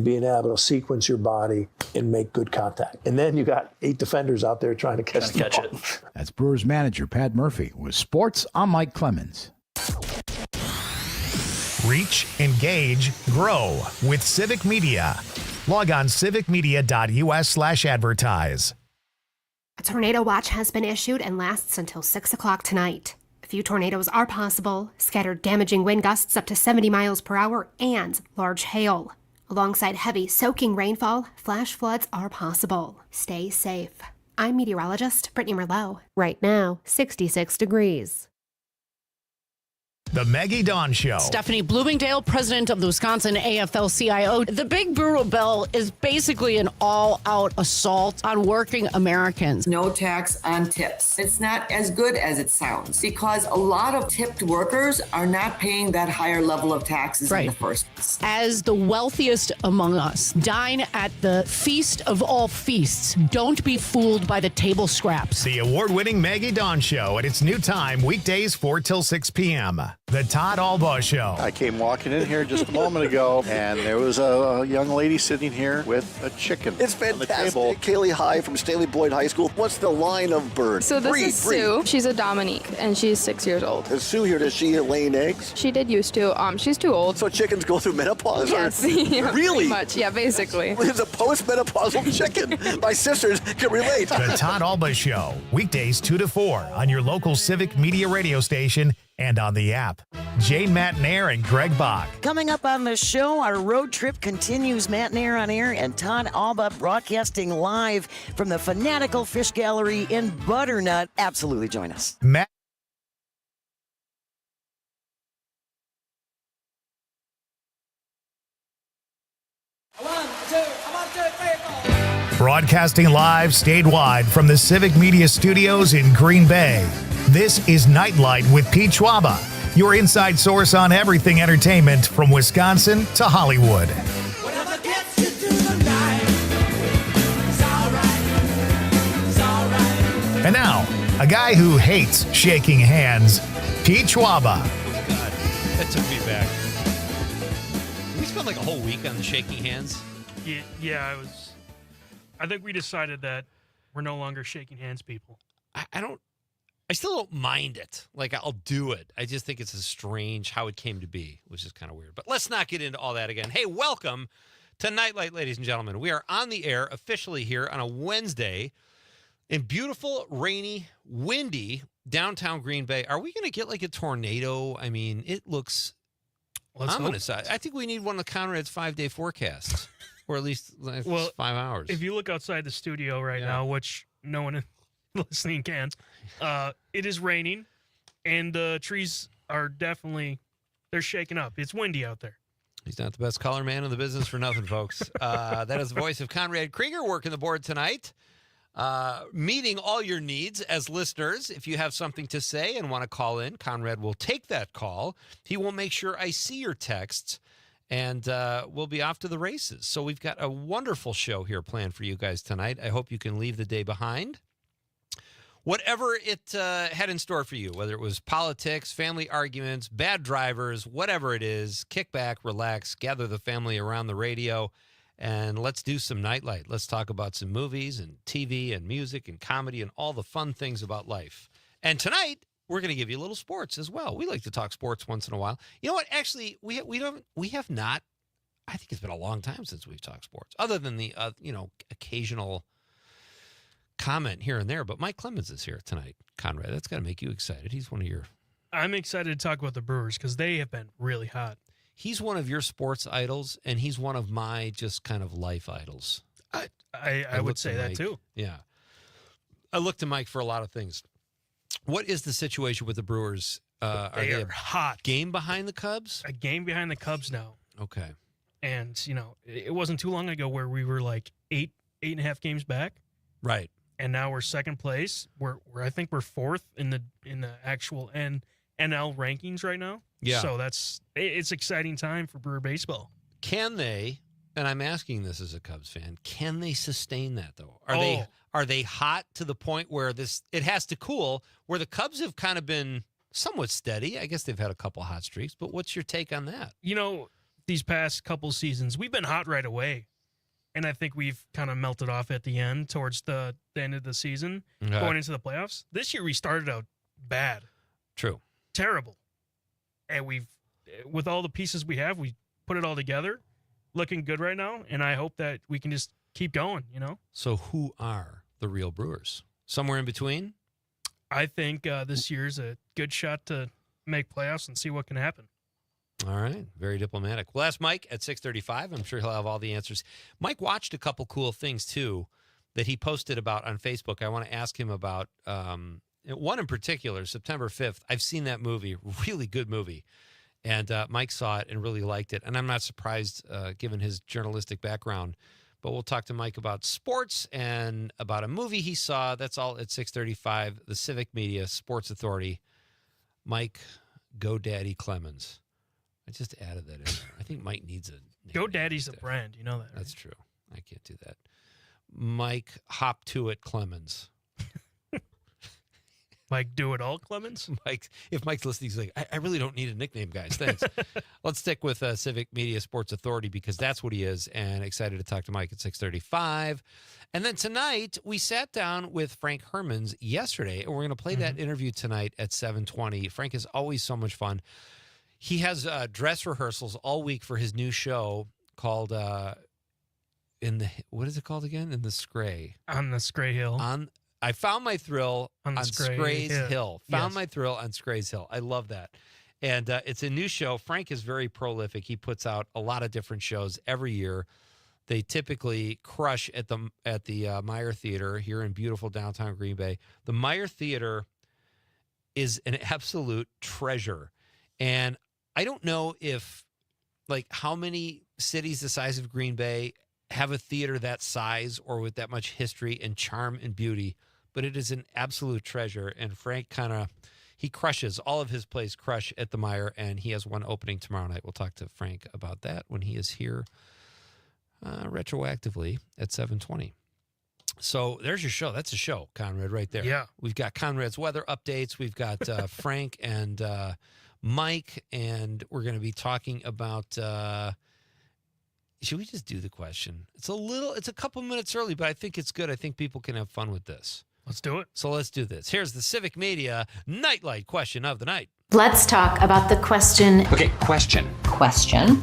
and being able to sequence your body and make good contact. And then you got 8 defenders out there trying to catch it. That's Brewers manager Pat Murphy with sports. I'm Mike Clemens. Reach, engage, grow with Civic Media. Log on civicmedia.us/advertise. A tornado watch has been issued and lasts until 6 o'clock tonight. A few tornadoes are possible, scattered damaging wind gusts up to 70 miles per hour, and large hail. Alongside heavy, soaking rainfall, flash floods are possible. Stay safe. I'm meteorologist Brittany Merlot. Right now, 66 degrees. The Maggie Dawn Show. Stephanie Bloomingdale, president of the Wisconsin AFL-CIO. The Big Brewer Bill is basically an all-out assault on working Americans. No tax on tips. It's not as good as it sounds because a lot of tipped workers are not paying that higher level of taxes in the first place. As the wealthiest among us, dine at the feast of all feasts. Don't be fooled by the table scraps. The award-winning Maggie Dawn Show at its new time, weekdays 4 till 6 p.m. The Todd Albaugh Show. I came walking in here just a moment ago, and there was a young lady sitting here with a chicken. It's fantastic. Kaylee High from Staley Boyd High School. What's the line of bird? So this is Sue. She's a Dominique, and she's 6 years old. Is Sue here? Does she lay eggs? She did used to. She's too old. So chickens go through menopause? Yes. Yeah, really? Pretty much. Yeah, basically. It's a post-menopausal chicken. My sisters can relate. The Todd Albaugh Show. Weekdays 2 to 4 on your local Civic Media radio station and on the app. Jay Matnair and Greg Bach. Coming up on the show, our road trip continues. Matnair on air and Todd Albaugh broadcasting live from the Fanatical Fish Gallery in Butternut. Absolutely join us. Matt. Broadcasting live statewide from the Civic Media Studios in Green Bay. This is Nite with Pete Schwaba, your inside source on everything entertainment from Wisconsin to Hollywood. And now, a guy who hates shaking hands, Pete Schwaba. Oh, God. That took me back. We spent like a whole week on the shaking hands. Yeah, I think we decided that we're no longer shaking hands people. I still don't mind it. Like, I'll do it. I just think it's a strange how it came to be, which is kind of weird. But let's not get into all that again. Hey, welcome to Nightlight, ladies and gentlemen. We are on the air officially here on a Wednesday in beautiful, rainy, windy downtown Green Bay. Are we going to get like a tornado? I mean, it looks ominous. I think we need one of Conrad's 5-day forecasts, or at least 5 hours. If you look outside the studio right now, which no one listening can, it is raining, and the trees are definitely, they're shaking up. It's windy out there. He's not the best color man in the business for nothing, folks. That is the voice of Conrad Krieger working the board tonight, meeting all your needs as listeners. If you have something to say and want to call in, Conrad will take that call. He will make sure I see your texts, and we'll be off to the races. So we've got a wonderful show here planned for you guys tonight. I hope you can leave the day behind. Whatever it had in store for you, whether it was politics, family arguments, bad drivers, whatever it is, kick back, relax, gather the family around the radio, and let's do some Nightlight. Let's talk about some movies and TV and music and comedy and all the fun things about life. And tonight, we're going to give you a little sports as well. We like to talk sports once in a while. You know what? Actually, we have not. I think it's been a long time since we've talked sports, other than the occasional comment here and there. But Mike Clemens is here tonight, Conrad. That's got to make you excited. He's one of your... I'm excited to talk about the Brewers because they have been really hot. He's one of your sports idols, and he's one of my just kind of life idols. I would say that too. Yeah. I look to Mike for a lot of things. What is the situation with the Brewers? Are they hot. Game behind the Cubs? A game behind the Cubs now. Okay. And, it wasn't too long ago where we were like 8.5 games back. Right. And now we're second place. I think we're fourth in the actual NL rankings right now. Yeah. So it's exciting time for Brewer baseball. Can they, and I'm asking this as a Cubs fan, can they sustain that though? Are they hot to the point where it has to cool, where the Cubs have kind of been somewhat steady? I guess they've had a couple hot streaks, but what's your take on that? these past couple seasons, we've been hot right away. And I think we've kind of melted off at the end, towards the end of the season, going into the playoffs. This year, we started out bad. True. Terrible. And with all the pieces we have, we put it all together, looking good right now. And I hope that we can just keep going, So who are the real Brewers? Somewhere in between? I think this year's a good shot to make playoffs and see what can happen. All right. Very diplomatic. We'll ask Mike at 6:35. I'm sure he'll have all the answers. Mike watched a couple cool things, too, that he posted about on Facebook. I want to ask him about one in particular, September 5th. I've seen that movie. Really good movie. And Mike saw it and really liked it. And I'm not surprised, given his journalistic background. But we'll talk to Mike about sports and about a movie he saw. That's all at 6:35. The Civic Media Sports Authority. Mike GoDaddy Clemens. I just added that in. I think Mike needs a name. GoDaddy's a brand. You know that, right? That's true. I can't do that. Mike Hop to It Clemens. Mike Do It All Clemens? Mike, if Mike's listening, he's like, I really don't need a nickname, guys. Thanks. Let's stick with Civic Media Sports Authority because that's what he is, and excited to talk to Mike at 6:35. And then tonight, we sat down with Frank Hermans yesterday, and we're going to play that interview tonight at 7:20. Frank is always so much fun. He has dress rehearsals all week for his new show called what is it called again? In the Scray. On the Scray Hill. I found my thrill on Scray's Hill. Found Yes. my thrill on Scray's Hill. I love that. And it's a new show. Frank is very prolific. He puts out a lot of different shows every year. They typically crush at the Meyer Theater here in beautiful downtown Green Bay. The Meyer Theater is an absolute treasure. And I don't know if, how many cities the size of Green Bay have a theater that size or with that much history and charm and beauty, but it is an absolute treasure. And Frank he crushes. All of his plays crush at the Meyer, and he has one opening tomorrow night. We'll talk to Frank about that when he is here retroactively at 7:20. So there's your show. That's a show, Conrad, right there. Yeah. We've got Conrad's weather updates. We've got Frank and Mike, and we're going to be talking about should we just do the question? It's a couple minutes early, but I think it's good. I think people can have fun with this. Let's do it. So let's do this. Here's the Civic Media Nightlight question of the night. Let's talk about the question. Okay, question. Question.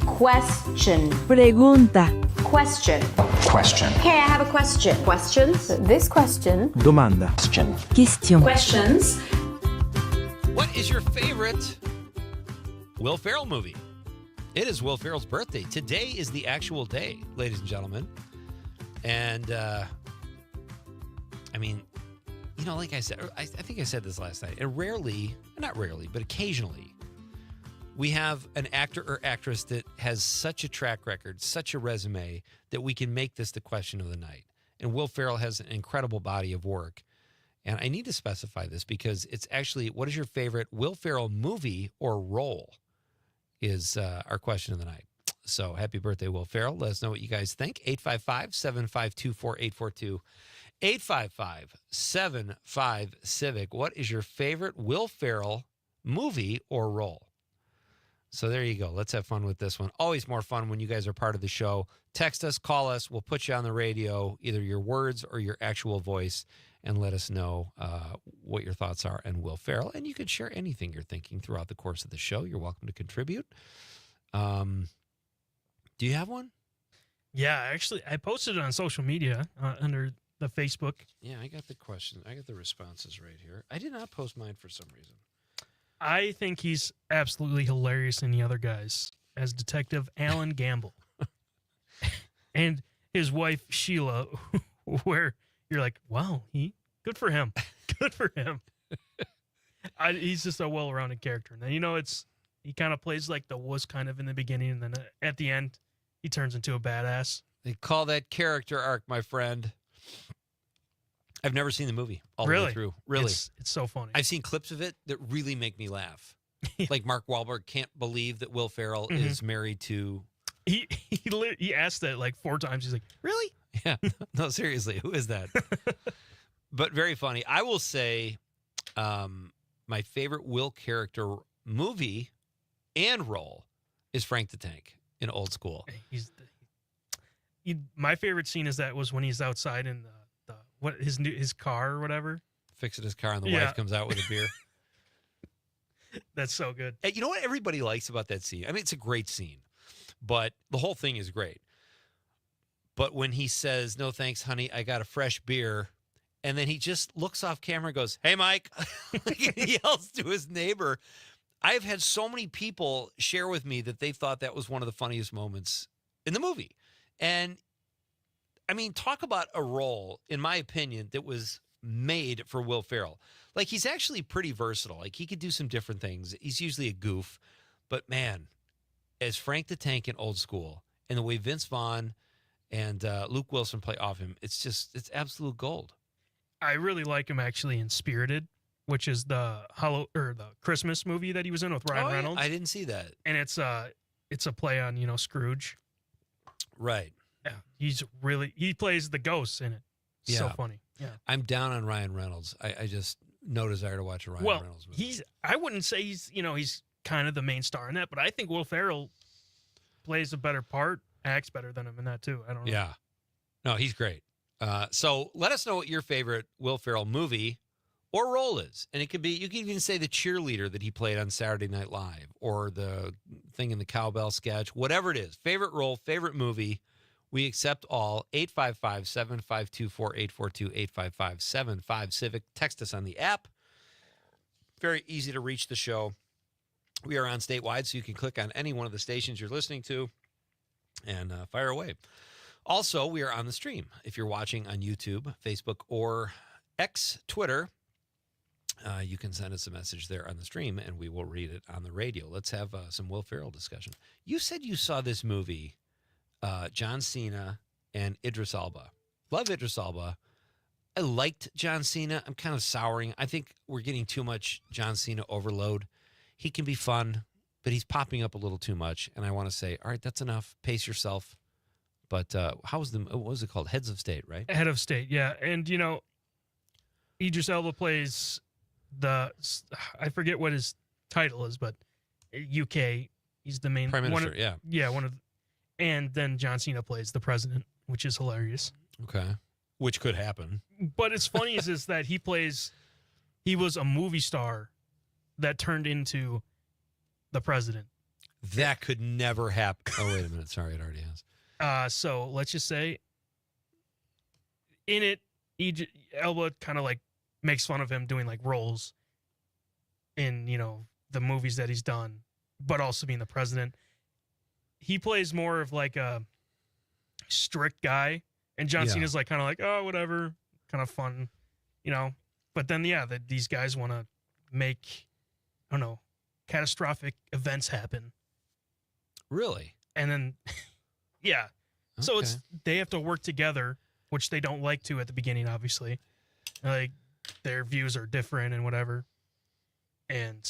Pregunta. Question. Question. Hey, I have a question. Questions? This question. Domanda. Question. Question. Questions. What is your favorite Will Ferrell movie? It is Will Ferrell's birthday. Today is the actual day, ladies and gentlemen. And, like I said, I think I said this last night, and not rarely, but occasionally, we have an actor or actress that has such a track record, such a resume, that we can make this the question of the night. And Will Ferrell has an incredible body of work. And I need to specify this because it's actually, what is your favorite Will Ferrell movie or role is our question of the night. So happy birthday, Will Ferrell. Let us know what you guys think. 855-752-4842. 855-75-CIVIC. What is your favorite Will Ferrell movie or role? So there you go. Let's have fun with this one. Always more fun when you guys are part of the show. Text us, call us. We'll put you on the radio, either your words or your actual voice, and let us know what your thoughts are on Will Ferrell. And you can share anything you're thinking throughout the course of the show. You're welcome to contribute. Do you have one? Yeah, actually, I posted it on social media under the Facebook. Yeah, I got the question. I got the responses right here. I did not post mine for some reason. I think he's absolutely hilarious in The Other Guys as Detective Alan Gamble. And his wife, Sheila, where you're like, wow, good for him. Good for him. He's just a well-rounded character. And he kind of plays like the wuss kind of in the beginning, and then at the end, he turns into a badass. They call that character arc, my friend. I've never seen the movie all the way through. Really? It's so funny. I've seen clips of it that really make me laugh. Like Mark Wahlberg can't believe that Will Ferrell is married to... He asked that like 4 times. He's like, really? Yeah. No, seriously. Who is that? But very funny. I will say my favorite Will character movie and role is Frank the Tank. in Old School. My favorite scene is when he's outside in his car or whatever. Fixing his car and the wife comes out with a beer. That's so good. You know what everybody likes about that scene? I mean, it's a great scene, but the whole thing is great. But when he says, "No thanks, honey, I got a fresh beer," and then he just looks off camera and goes, "Hey, Mike," he yells to his neighbor. I've had so many people share with me that they thought that was one of the funniest moments in the movie. And I mean, talk about a role, in my opinion, that was made for Will Ferrell. Like, he's actually pretty versatile. Like, he could do some different things. He's usually a goof. But, man, as Frank the Tank in Old School, and the way Vince Vaughn and Luke Wilson play off him, it's absolute gold. I really like him, actually, in Spirited, which is the Christmas movie that he was in with Ryan Reynolds. I didn't see that. And it's a play on, Scrooge. Right. Yeah. He plays the ghost in it. Yeah. So funny. Yeah. I'm down on Ryan Reynolds. I just no desire to watch a Ryan Reynolds movie. I wouldn't say he's kind of the main star in that, but I think Will Ferrell plays a better part, acts better than him in that too. I don't know. Yeah. No, he's great. So let us know what your favorite Will Ferrell movie or role is. And it could be, you can even say the cheerleader that he played on Saturday Night Live, or the thing in the cowbell sketch, whatever it is. Favorite role, favorite movie. We accept all. 855-752-4842, 855-75-CIVIC. Text us on the app. Very easy to reach the show. We are on statewide, so you can click on any one of the stations you're listening to and fire away. Also, we are on the stream. If you're watching on YouTube, Facebook, or X, Twitter, you can send us a message there on the stream, and we will read it on the radio. Let's have some Will Ferrell discussion. You said you saw this movie, John Cena and Idris Elba. Love Idris Elba. I liked John Cena. I'm kind of souring. I think we're getting too much John Cena overload. He can be fun, but he's popping up a little too much. And I want to say, all right, that's enough. Pace yourself. But what was it called? Heads of State, right? Head of State, yeah. And, Idris Elba plays I forget what his title is, but UK, he's the main Prime Minister, yeah. Yeah, and then John Cena plays the president, which is hilarious. Okay. Which could happen. But it's funny is that he was a movie star that turned into the president. That could never happen. Oh, wait a minute. Sorry, it already has. So let's just say in it, Elba kind of like makes fun of him doing like roles in, the movies that he's done, but also being the president. He plays more of like a strict guy, and John Cena's like kind of like, oh, whatever, kind of fun, But then, these guys want to make, I don't know, catastrophic events happen. Really? And then, yeah. Okay. So they have to work together, which they don't like to at the beginning, obviously. Like, their views are different and whatever. And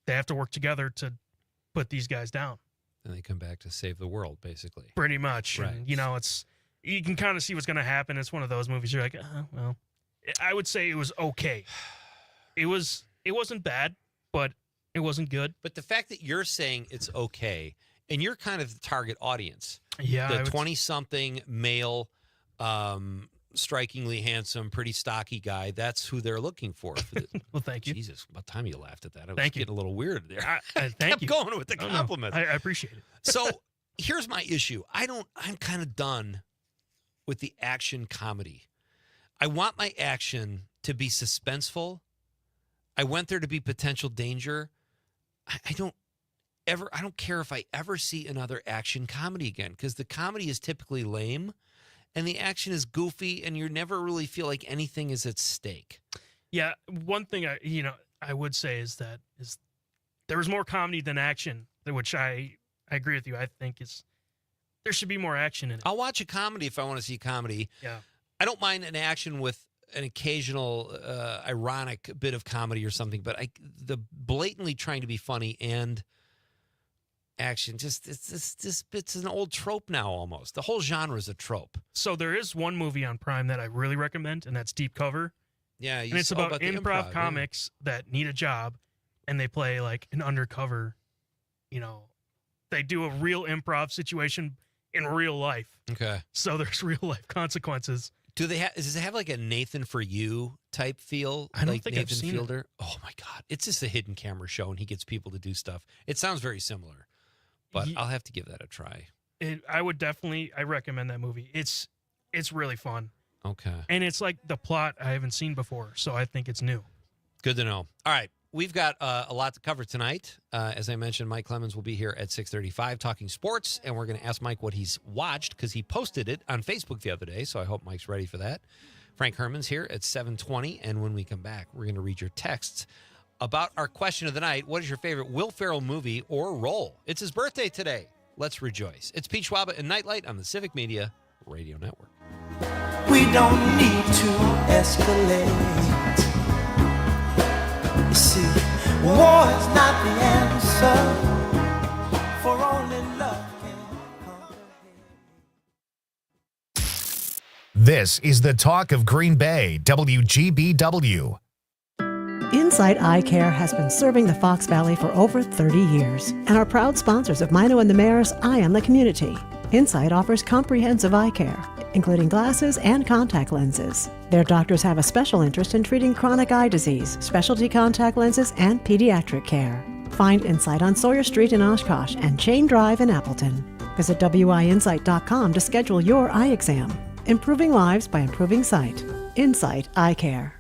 they have to work together to put these guys down. And they come back to save the world, basically. Pretty much. Right. And, you can kind of see what's going to happen. It's one of those movies you're like, well. I would say it was okay. It wasn't bad, but it wasn't good. But the fact that you're saying it's okay, and you're kind of the target audience. Yeah. The 20-something male, strikingly handsome, pretty stocky guy, that's who they're looking for. Well, thank you. Jesus, about time you laughed at that. I was getting a little weird there. Thank you. Going with the compliment. I appreciate it. So here's my issue. I'm kind of done with the action comedy. I want my action to be suspenseful. I want there to be potential danger. I don't care if I ever see another action comedy again, because the comedy is typically lame and the action is goofy and you never really feel like anything is at stake. Yeah. One thing I would say is there was more comedy than action, which I agree with you. I think there should be more action in it. I'll watch a comedy if I want to see comedy. Yeah. I don't mind an action with an occasional ironic bit of comedy or something, but the blatantly trying to be funny and action, it's an old trope now almost. The whole genre is a trope. So there is one movie on Prime that I really recommend, and that's Deep Cover. Yeah, and it's about improv comics that need a job, and they play like an undercover, they do a real improv situation in real life. Okay. So there's real life consequences. Does it have like a Nathan For You type feel? I don't like think Nathan I've seen Fielder? it. Oh my God. It's just a hidden camera show and he gets people to do stuff. It sounds very similar, but I'll have to give that a try. I recommend that movie. It's really fun. Okay. And it's like the plot I haven't seen before, so I think it's new. Good to know. All right. We've got a lot to cover tonight. As I mentioned, Mike Clemens will be here at 6:35 talking sports, and we're going to ask Mike what he's watched because he posted it on Facebook the other day, so I hope Mike's ready for that. Frank Herman's here at 7:20, and when we come back, we're going to read your texts about our question of the night. What is your favorite Will Ferrell movie or role? It's his birthday today. Let's rejoice. It's Pete Schwaba and Nightlight on the Civic Media Radio Network. We don't need to escalate. You see, war is not the answer, for only love can conquer hate. This is the talk of Green Bay, WGBW. Insight Eye Care has been serving the Fox Valley for over 30 years and are proud sponsors of Mino and the Mayor's Eye on the Community. Insight offers comprehensive eye care, including glasses and contact lenses. Their doctors have a special interest in treating chronic eye disease, specialty contact lenses, and pediatric care. Find Insight on Sawyer Street in Oshkosh and Chain Drive in Appleton. Visit WIinsight.com to schedule your eye exam. Improving lives by improving sight. Insight Eye Care.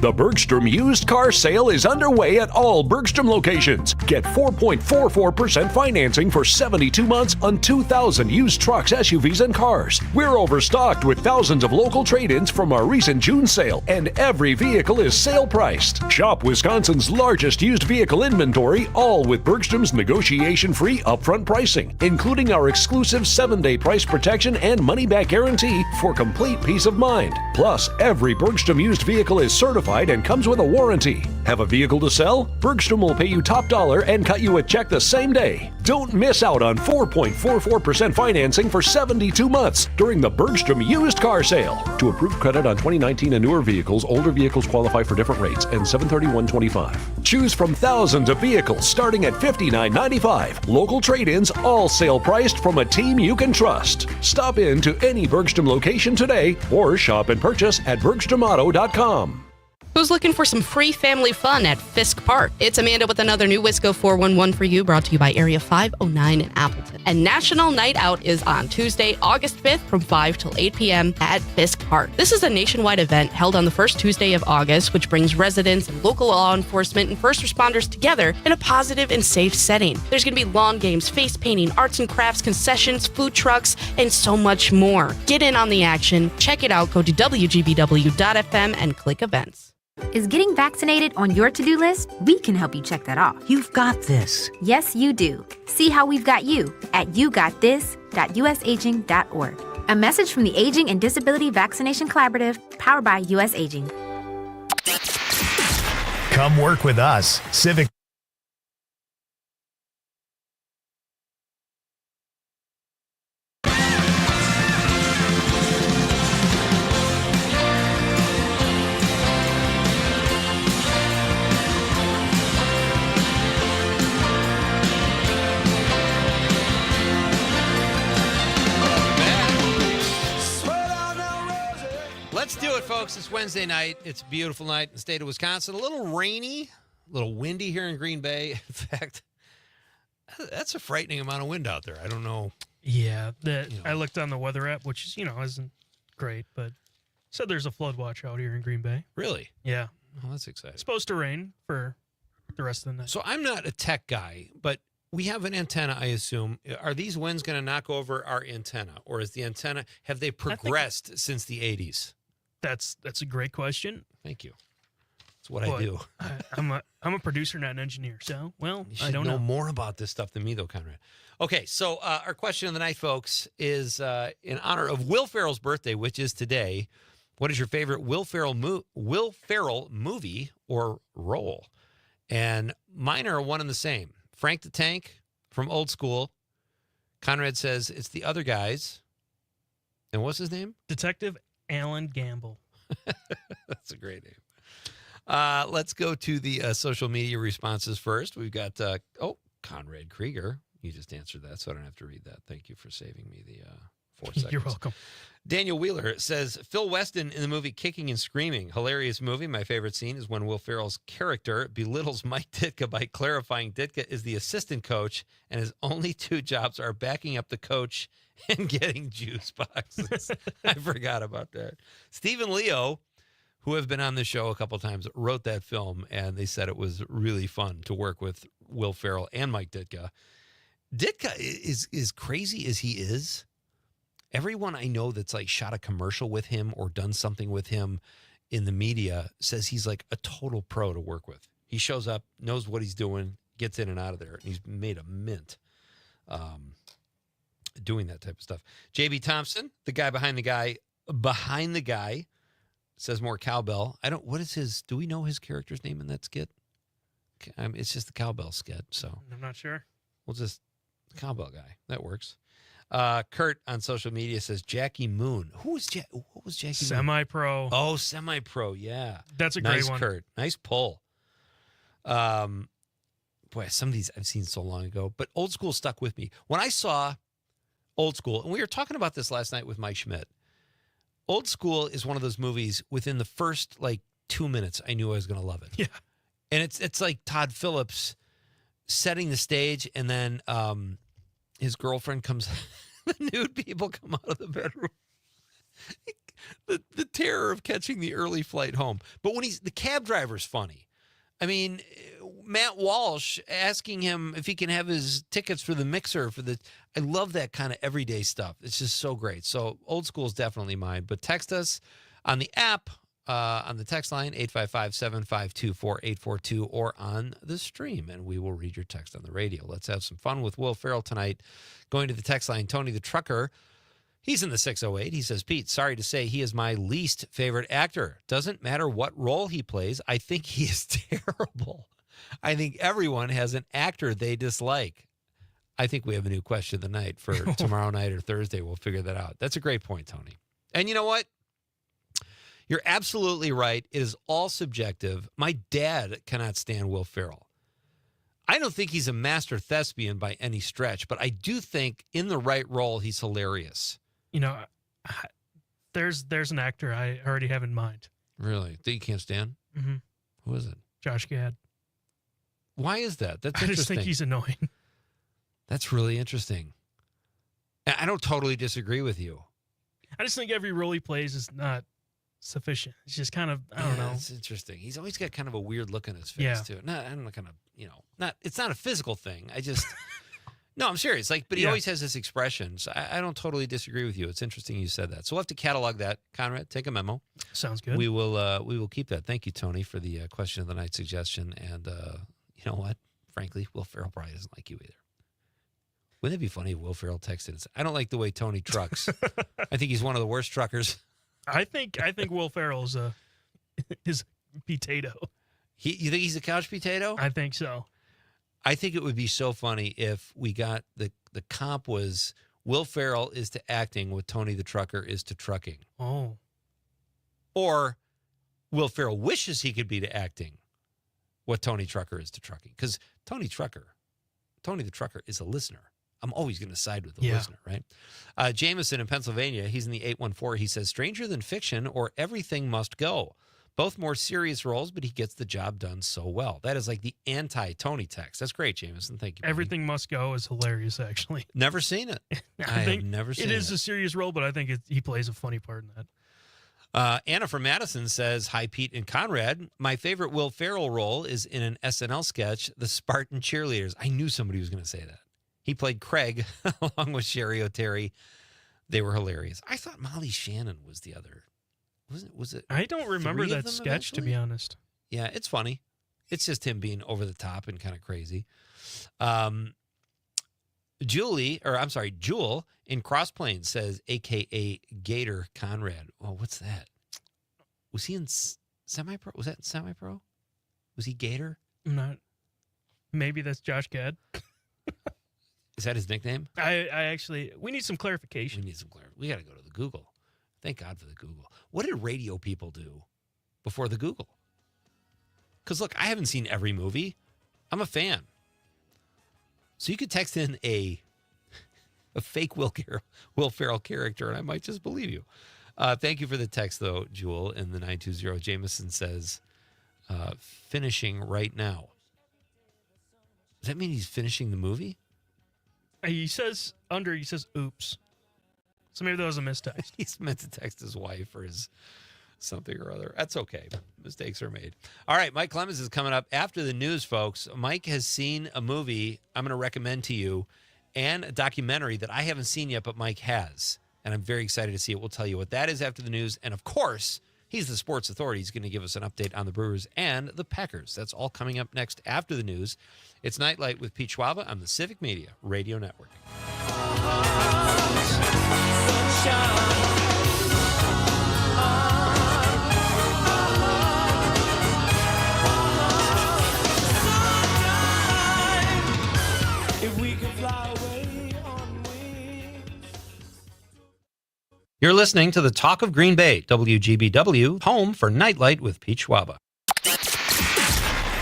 The Bergstrom used car sale is underway at all Bergstrom locations. Get 4.44% financing for 72 months on 2,000 used trucks, SUVs, and cars. We're overstocked with thousands of local trade-ins from our recent June sale, and every vehicle is sale priced. Shop Wisconsin's largest used vehicle inventory, all with Bergstrom's negotiation-free upfront pricing, including our exclusive 7-day price protection and money-back guarantee for complete peace of mind. Plus, every Bergstrom used vehicle is certified and comes with a warranty. Have a vehicle to sell? Bergstrom will pay you top dollar and cut you a check the same day. Don't miss out on 4.44% financing for 72 months during the Bergstrom used car sale. To approve credit on 2019 and newer vehicles, older vehicles qualify for different rates and 731.25. Choose from thousands of vehicles starting at $59.95. Local trade-ins, all sale priced from a team you can trust. Stop in to any Bergstrom location today or shop and purchase at bergstromauto.com. Who's looking for some free family fun at Fisk Park? It's Amanda with another new Wisco 411 for you, brought to you by Area 509 in Appleton. And National Night Out is on Tuesday, August 5th from 5 till 8 p.m. at Fisk Park. This is a nationwide event held on the first Tuesday of August, which brings residents and local law enforcement and first responders together in a positive and safe setting. There's going to be lawn games, face painting, arts and crafts, concessions, food trucks, and so much more. Get in on the action. Check it out. Go to WGBW.FM and click events. Is getting vaccinated on your to-do list? We can help you check that off. You've got this. Yes, you do. See how we've got you at yougotthis.usaging.org. A message from the Aging and Disability Vaccination Collaborative, powered by US Aging. Come work with us. Civic. Let's do it, folks. It's Wednesday night. It's a beautiful night in the state of Wisconsin. A little rainy, a little windy here in Green Bay. In fact, that's a frightening amount of wind out there. I don't know. Yeah, I looked on the weather app, which is, isn't great, but said there's a flood watch out here in Green Bay. Really? Yeah. Oh, that's exciting. It's supposed to rain for the rest of the night. So I'm not a tech guy, but we have an antenna, I assume. Are these winds going to knock over our antenna, or is the antenna, have they progressed since the 80s? That's a great question. Thank you. That's what I do. I'm a producer, not an engineer. So, well, you should I don't know more about this stuff than me, though, Conrad. Okay, so our question of the night, folks, is in honor of Will Ferrell's birthday, which is today. What is your favorite Will Ferrell movie or role? And mine are one and the same. Frank the Tank from Old School. Conrad says it's The Other Guys. And what's his name? Detective Alan Gamble. That's a great name. Let's go to the social media responses first. We've got, Conrad Krieger. You just answered that, so I don't have to read that. Thank you for saving me the 4 seconds. You're welcome. Daniel Wheeler says, Phil Weston in the movie Kicking and Screaming. Hilarious movie. My favorite scene is when Will Ferrell's character belittles Mike Ditka by clarifying Ditka is the assistant coach and his only 2 jobs are backing up the coach and getting juice boxes. I forgot about that. Stephen Leo, who have been on the show a couple times, wrote that film, and they said it was really fun to work with Will Ferrell and Mike Ditka. Ditka is crazy as he is. Everyone I know that's like shot a commercial with him or done something with him in the media says he's like a total pro to work with. He shows up, knows what he's doing, gets in and out of there, and he's made a mint doing that type of stuff. JB Thompson, the guy behind the guy, says more cowbell. What is his, do we know his character's name in that skit? It's just the cowbell skit, so. I'm not sure. We'll just, cowbell guy. That works. Kurt on social media says Jackie Moon. What was Jackie Moon? Semi-pro. Oh, semi-pro, yeah. That's a great one. Nice, Kurt. Nice pull. Boy, some of these I've seen so long ago, but Old School stuck with me. When I saw Old School, and we were talking about this last night with Mike Schmidt, Old School is one of those movies within the first, 2 minutes, I knew I was going to love it. Yeah. And it's like Todd Phillips setting the stage, and then his girlfriend comes, the nude people come out of the bedroom. The terror of catching the early flight home. But when the cab driver's funny. I mean, Matt Walsh asking him if he can have his tickets for the mixer I love that kind of everyday stuff. It's just so great. So Old School is definitely mine. But text us on the app, on the text line, 855-752-4842, or on the stream, and we will read your text on the radio. Let's have some fun with Will Ferrell tonight. Going to the text line, Tony the Trucker. He's in the 608. He says, Pete, sorry to say he is my least favorite actor. Doesn't matter what role he plays. I think he is terrible. I think everyone has an actor they dislike. I think we have a new question of the night for tomorrow night or Thursday. We'll figure that out. That's a great point, Tony. And you know what? You're absolutely right. It is all subjective. My dad cannot stand Will Ferrell. I don't think he's a master thespian by any stretch, but I do think in the right role, he's hilarious. You know, there's an actor I already have in mind. Really? That you can't stand? Mm-hmm. Who is it? Josh Gad. Why is that? That's I interesting. just think he's annoying. That's really interesting. I don't totally disagree with you. I just think every role he plays is not sufficient. It's just kind of, I don't know. It's interesting. He's always got kind of a weird look on his face, too. I'm not kind of, it's not a physical thing. I just, no, I'm serious. But he always has this expression. So I don't totally disagree with you. It's interesting you said that. So we'll have to catalog that. Conrad, take a memo. Sounds good. We will keep that. Thank you, Tony, for the question of the night suggestion. And you know what? Frankly, Will Ferrell probably doesn't like you either. Wouldn't it be funny if Will Ferrell texted and said, I don't like the way Tony trucks. I think he's one of the worst truckers. I think Will Ferrell's is potato. You think he's a couch potato? I think so. I think it would be so funny if we got the comp was Will Ferrell is to acting what Tony the Trucker is to trucking. Oh. Or Will Ferrell wishes he could be to acting what Tony Trucker is to trucking. Because Tony the Trucker is a listener. I'm always going to side with the listener, right? Jameson in Pennsylvania, he's in the 814. He says, Stranger Than Fiction or Everything Must Go. Both more serious roles, but he gets the job done so well. That is like the anti-Tony text. That's great, Jameson. Thank you, buddy. Everything Must Go is hilarious, actually. Never seen it. I have never seen it. It is a serious role, but I think he plays a funny part in that. Anna from Madison says, hi, Pete and Conrad. My favorite Will Ferrell role is in an SNL sketch, The Spartan Cheerleaders. I knew somebody was going to say that. He played Craig along with Sherry O'Terry. They were hilarious. I thought Molly Shannon was the other. Was it? I don't remember that sketch, eventually? To be honest. Yeah, it's funny. It's just him being over the top and kind of crazy. Jewel in Cross Plains says, AKA Gator Conrad. Oh, what's that? Was he in semi-pro? Was that in semi-pro? Was he Gator? I'm not. Maybe that's Josh Gad. Is that his nickname? I actually, we need some clarification. We got to go to the Google. Thank God for the Google. What did radio people do before the Google? Because, look, I haven't seen every movie. I'm a fan. So you could text in a fake Will Ferrell character, and I might just believe you. Thank you for the text, though, Jewel. In the 920, Jameson says, finishing right now. Does that mean he's finishing the movie? He says, oops. So maybe that was a mistext. He's meant to text his wife or his something or other. That's okay. Mistakes are made. All right, Mike Clemens is coming up after the news, folks. Mike has seen a movie I'm going to recommend to you and a documentary that I haven't seen yet, but Mike has. And I'm very excited to see it. We'll tell you what that is after the news. And, of course, he's the sports authority. He's going to give us an update on the Brewers and the Packers. That's all coming up next after the news. It's Nightlight with Pete Schwaba on the Civic Media Radio Network. You're listening to the Talk of Green Bay, WGBW, home for Nightlight with Pete Schwaba.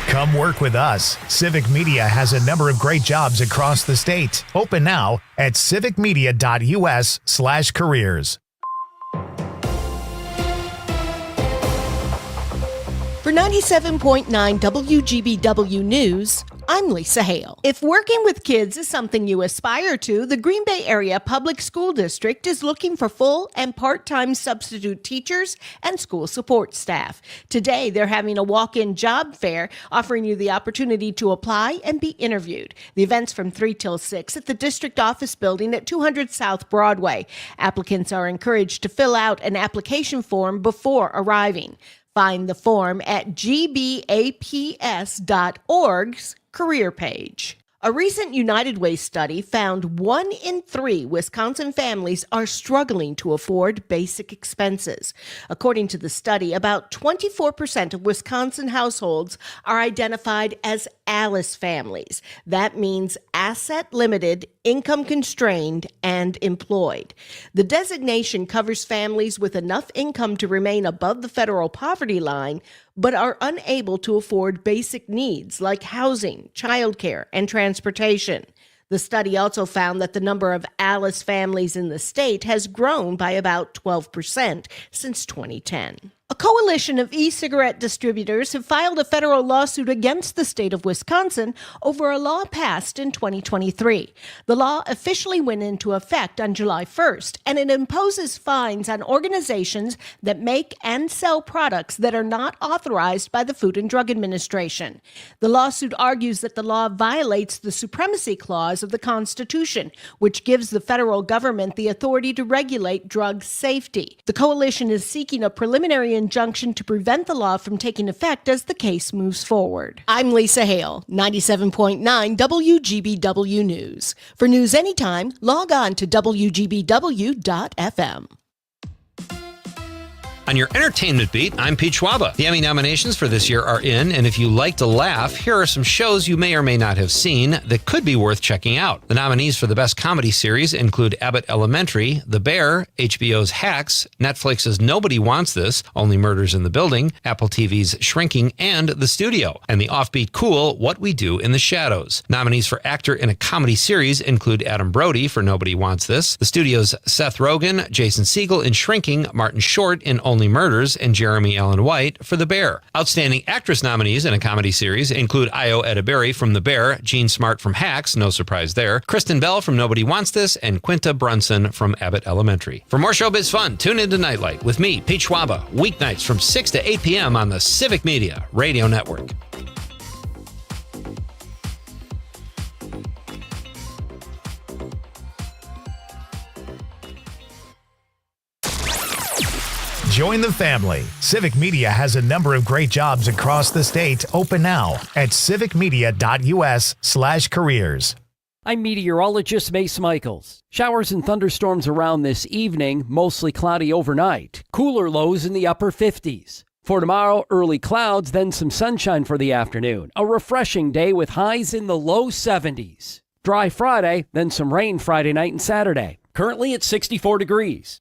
Come work with us. Civic Media has a number of great jobs across the state. Open now at civicmedia.us/careers. For 97.9 WGBW News, I'm Lisa Hale. If working with kids is something you aspire to, the Green Bay Area Public School District is looking for full and part-time substitute teachers and school support staff. Today, they're having a walk-in job fair offering you the opportunity to apply and be interviewed. The event's from 3 till 6 at the district office building at 200 South Broadway. Applicants are encouraged to fill out an application form before arriving. Find the form at gbaps.org's career page. A recent United Way study found 1 in 3 Wisconsin families are struggling to afford basic expenses. According to the study, about 24% of Wisconsin households are identified as ALICE families. That means asset limited, income constrained, and employed. The designation covers families with enough income to remain above the federal poverty line, but are unable to afford basic needs like housing, childcare, and transportation. The study also found that the number of ALICE families in the state has grown by about 12% since 2010. A coalition of e-cigarette distributors have filed a federal lawsuit against the state of Wisconsin over a law passed in 2023. The law officially went into effect on July 1st, and it imposes fines on organizations that make and sell products that are not authorized by the Food and Drug Administration. The lawsuit argues that the law violates the Supremacy Clause of the Constitution, which gives the federal government the authority to regulate drug safety. The coalition is seeking a preliminary injunction to prevent the law from taking effect as the case moves forward. I'm Lisa Hale, 97.9 WGBW News. For news anytime, log on to WGBW.FM. On your entertainment beat, I'm Pete Schwaba. The Emmy nominations for this year are in, and if you like to laugh, here are some shows you may or may not have seen that could be worth checking out. The nominees for the Best Comedy Series include Abbott Elementary, The Bear, HBO's Hacks, Netflix's Nobody Wants This, Only Murders in the Building, Apple TV's Shrinking, and The Studio, and the offbeat cool What We Do in the Shadows. Nominees for Actor in a Comedy Series include Adam Brody for Nobody Wants This, The Studio's Seth Rogen, Jason Segel in Shrinking, Martin Short in Only Murders, and Jeremy Allen White for The Bear. Outstanding actress nominees in a comedy series include Io Edeberry from The Bear, Jean Smart from Hacks, no surprise there, Kristen Bell from Nobody Wants This, and Quinta Brunson from Abbott Elementary. For more showbiz fun, tune into Nightlight with me, Pete Schwaba, weeknights from 6 to 8 p.m. on the Civic Media Radio Network. Join the family. Civic Media has a number of great jobs across the state. Open now at civicmedia.us/careers. I'm meteorologist Mace Michaels. Showers and thunderstorms around this evening, mostly cloudy overnight. Cooler lows in the upper 50s. For tomorrow, early clouds, then some sunshine for the afternoon. A refreshing day with highs in the low 70s. Dry Friday, then some rain Friday night and Saturday. Currently at 64 degrees.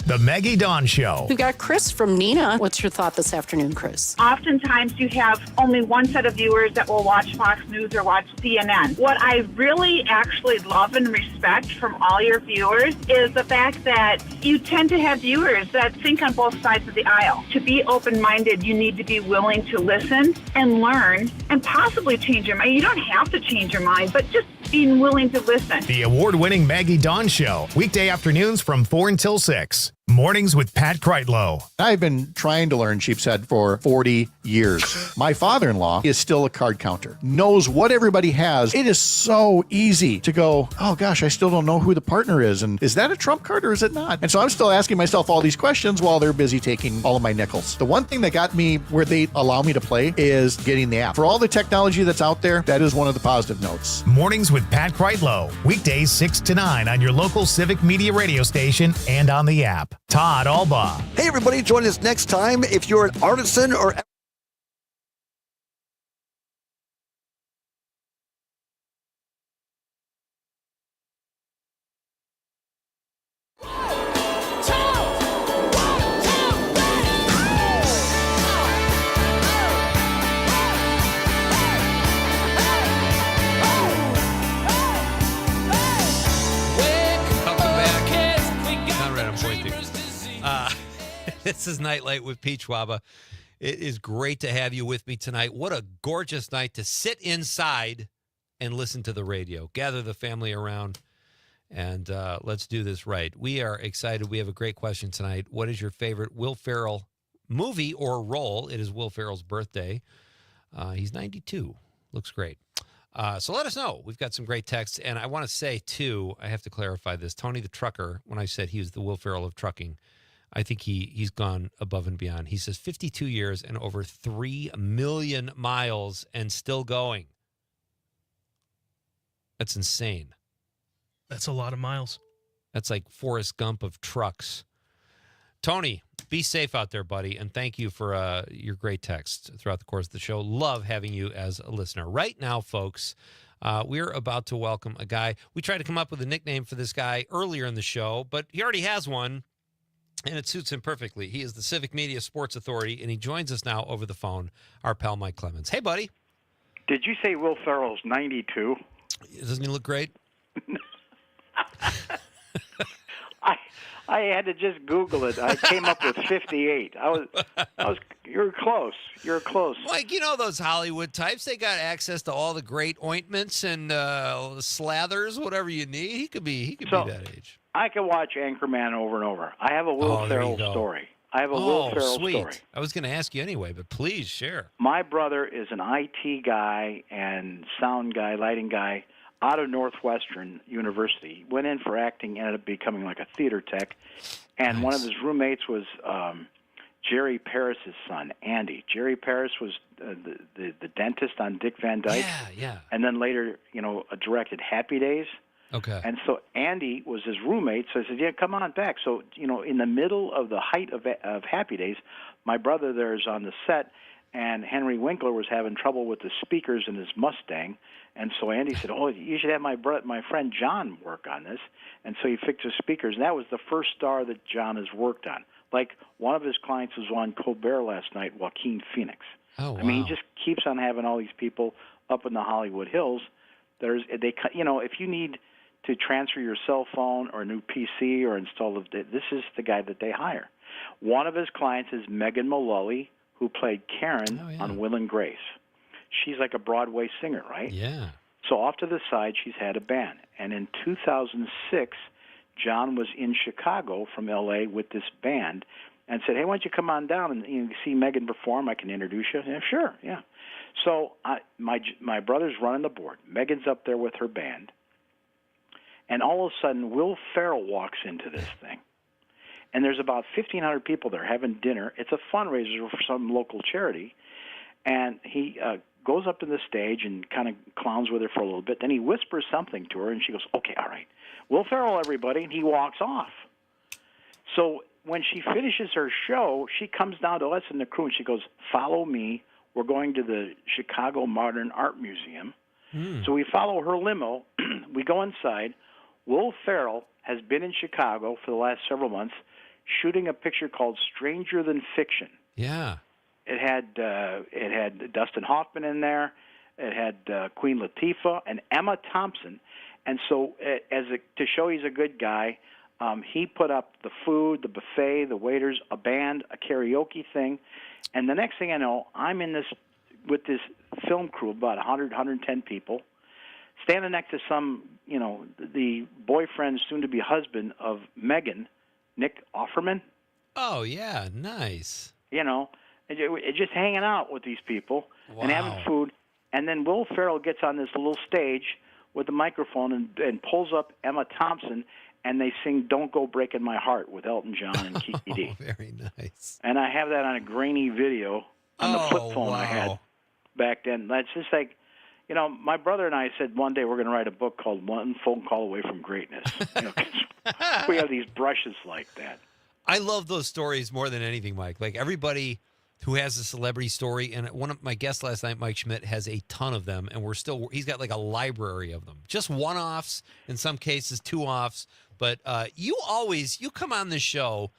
The Maggie Dawn Show. We've got Chris from Nina. What's your thought this afternoon, Chris? Oftentimes you have only one set of viewers that will watch Fox News or watch CNN. What I really actually love and respect from all your viewers is the fact that you tend to have viewers that think on both sides of the aisle. To be open-minded, you need to be willing to listen and learn and possibly change your mind. You don't have to change your mind, but just being willing to listen. The award-winning Maggie Dawn Show. Weekday afternoons from 4 until 6. Mornings with Pat Kreitlow. I've been trying to learn sheep's head for 40 years. My father-in-law is still a card counter, knows what everybody has. It is so easy to go, oh gosh, I still don't know who the partner is. And is that a trump card or is it not? And so I'm still asking myself all these questions while they're busy taking all of my nickels. The one thing that got me where they allow me to play is getting the app. For all the technology that's out there, that is one of the positive notes. Mornings with Pat Kreitlow. Weekdays 6 to 9 on your local Civic Media radio station and on the app. Todd Alba. Hey, everybody, join us next time. If you're an artisan or This is Nightlight with Pete Schwaba. It is great to have you with me tonight. What a gorgeous night to sit inside and listen to the radio. Gather the family around, and let's do this right. We are excited. We have a great question tonight. What is your favorite Will Ferrell movie or role? It is Will Ferrell's birthday. He's 92. Looks great. So let us know. We've got some great texts. And I want to say, too, I have to clarify this. Tony the Trucker, when I said he was the Will Ferrell of trucking, I think he's gone above and beyond. He says 52 years and over 3 million miles and still going. That's insane. That's a lot of miles. That's like Forrest Gump of trucks. Tony, be safe out there, buddy, and thank you for your great texts throughout the course of the show. Love having you as a listener. Right now, folks, we're about to welcome a guy. We tried to come up with a nickname for this guy earlier in the show, but he already has one. And it suits him perfectly. He is the Civic Media Sports Authority, and he joins us now over the phone, our pal Mike Clemens. Hey, buddy. Did you say Will Ferrell's 92? Doesn't he look great? I had to just Google it. I came up with 58. You're close. You're close. Mike, you know those Hollywood types. They got access to all the great ointments and slathers, whatever you need. He could be that age. I can watch Anchorman over and over. I have a Will Ferrell story. I have a Will Ferrell story. I was going to ask you anyway, but please share. My brother is an IT guy and sound guy, lighting guy out of Northwestern University. Went in for acting, ended up becoming like a theater tech. And one of his roommates was Jerry Paris's son, Andy. Jerry Paris was the dentist on Dick Van Dyke. Yeah. And then later, directed Happy Days. Okay. And so Andy was his roommate, so I said, yeah, come on back. So, in the middle of the height of Happy Days, my brother there is on the set, and Henry Winkler was having trouble with the speakers in his Mustang. And so Andy said, oh, you should have my friend John work on this. And so he fixed his speakers, and that was the first star that John has worked on. Like, one of his clients was on Colbert last night, Joaquin Phoenix. Oh, wow. I mean, he just keeps on having all these people up in the Hollywood Hills. If you need to transfer your cell phone or a new PC or install this is the guy that they hire. One of his clients is Megan Mullally, who played Karen on Will and Grace. She's like a Broadway singer, right? Yeah. So off to the side, she's had a band. And in 2006, John was in Chicago from L.A. with this band and said, hey, why don't you come on down and see Megan perform? I can introduce you. Yeah, sure, yeah. So my brother's running the board. Megan's up there with her band. And all of a sudden, Will Ferrell walks into this thing. And there's about 1,500 people there having dinner. It's a fundraiser for some local charity. And he goes up to the stage and kind of clowns with her for a little bit. Then he whispers something to her, and she goes, okay, all right. Will Ferrell, everybody. And he walks off. So when she finishes her show, she comes down to us in the crew, and she goes, follow me. We're going to the Chicago Modern Art Museum. So we follow her limo. We go inside. Will Ferrell has been in Chicago for the last several months shooting a picture called Stranger Than Fiction. Yeah. It had Dustin Hoffman in there. It had Queen Latifah and Emma Thompson. And so to show he's a good guy, he put up the food, the buffet, the waiters, a band, a karaoke thing. And the next thing I know, I'm in this with this film crew, about 100, 110 people, standing next to the boyfriend, soon-to-be husband of Megan, Nick Offerman. Oh, yeah, nice. Just hanging out with these people and having food. And then Will Ferrell gets on this little stage with the microphone and pulls up Emma Thompson, and they sing Don't Go Breaking My Heart with Elton John and Kiki D. Very nice. And I have that on a grainy video on the flip phone I had back then. That's just like, my brother and I said one day we're going to write a book called One Phone Call Away from Greatness. 'Cause we have these brushes like that. I love those stories more than anything, Mike. Like everybody who has a celebrity story, and one of my guests last night, Mike Schmidt, has a ton of them, and he's got like a library of them. Just one-offs, in some cases two-offs, but you come on this show,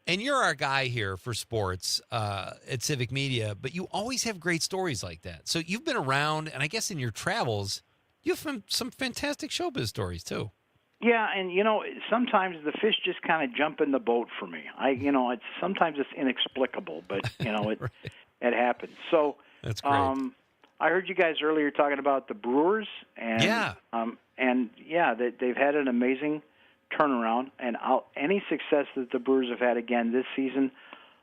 and you're our guy here for sports at Civic Media, but you always have great stories like that. So you've been around, and I guess in your travels, you have some fantastic showbiz stories too. Yeah, and sometimes the fish just kind of jump in the boat for me. Sometimes it's inexplicable, but it it happens. So that's great. I heard you guys earlier talking about the Brewers, and they've had an amazing turnaround, and any success that the Brewers have had again this season.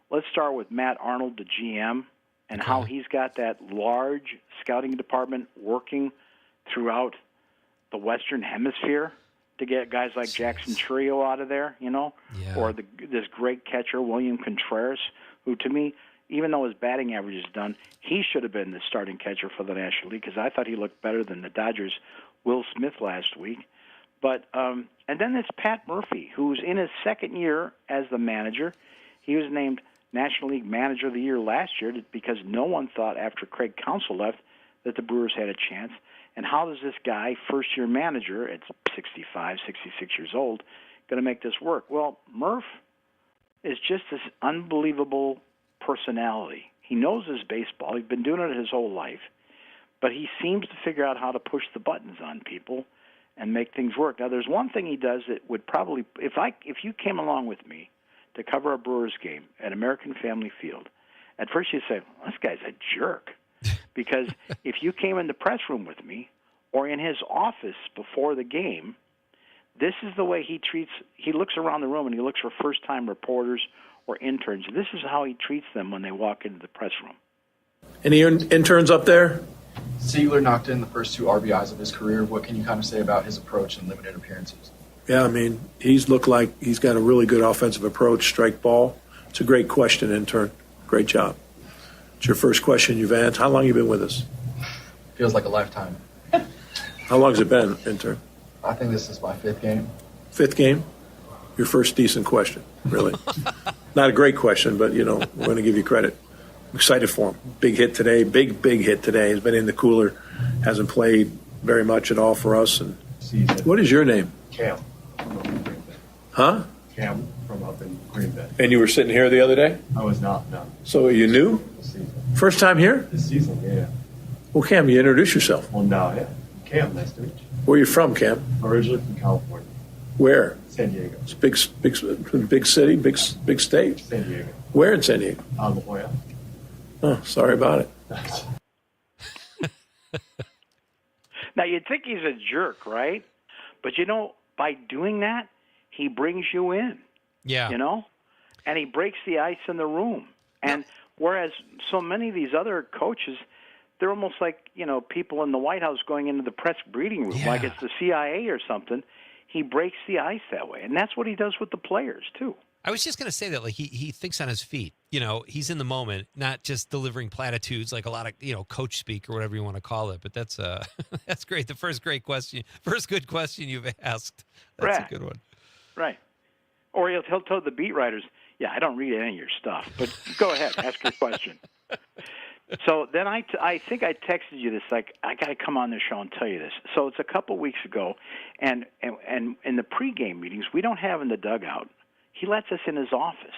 Let's start with Matt Arnold, the GM, and how he's got that large scouting department working throughout the Western Hemisphere to get guys like Jackson Trio out of there, or this great catcher, William Contreras, who to me, even though his batting average is done, he should have been the starting catcher for the National League because I thought he looked better than the Dodgers' Will Smith last week. But and then it's Pat Murphy, who's in his second year as the manager. He was named National League Manager of the Year last year because no one thought after Craig Counsell left that the Brewers had a chance. And how does this guy, first-year manager at 65, 66 years old, going to make this work? Well, Murph is just this unbelievable personality. He knows his baseball. He's been doing it his whole life. But he seems to figure out how to push the buttons on people and make things work. Now, there's one thing he does that would probably, if you came along with me to cover a Brewers game at American Family Field, at first you'd say, well, this guy's a jerk. Because if you came in the press room with me or in his office before the game, this is the way he looks around the room and he looks for first-time reporters or interns. This is how he treats them when they walk into the press room. Any interns up there? Sealer knocked in the first 2 RBIs of his career. What can you kind of say about his approach in limited appearances? Yeah, I mean, he's looked like he's got a really good offensive approach, strike ball. It's a great question, intern. Great job. It's your first question you've answered. How long have you been with us? Feels like a lifetime. How long has it been, intern? I think this is my 5th game. 5th game? Your first decent question, really. Not a great question, but, we're going to give you credit. I'm excited for him. Big hit today. Big hit today. He's been in the cooler. Hasn't played very much at all for us. And what is your name? Cam. Huh? Cam from up in Green Bay. And you were sitting here the other day? I was not, no. So are you new? This season. First time here? This season, yeah. Well, Cam, you introduce yourself. Well, no, yeah. Cam, nice to meet you. Where are you from, Cam? Originally from California. Where? San Diego. It's big city, big state. San Diego. Where in San Diego? La Jolla. Oh, sorry about it. Now, you'd think he's a jerk, right? But, by doing that, he brings you in. Yeah. And he breaks the ice in the room. And whereas so many of these other coaches, they're almost like, people in the White House going into the press breeding room, like it's the CIA or something. He breaks the ice that way. And that's what he does with the players, too. I was just going to say that, like, he thinks on his feet. He's in the moment, not just delivering platitudes like a lot of, coach speak or whatever you want to call it. But that's that's great. The first good question you've asked. That's a good one. Right. Or he'll tell the beat writers, yeah, I don't read any of your stuff, but go ahead, ask your question. So then I think I texted you this, like, I got to come on the show and tell you this. So it's a couple weeks ago, and in the pregame meetings, we don't have in the dugout he lets us in his office.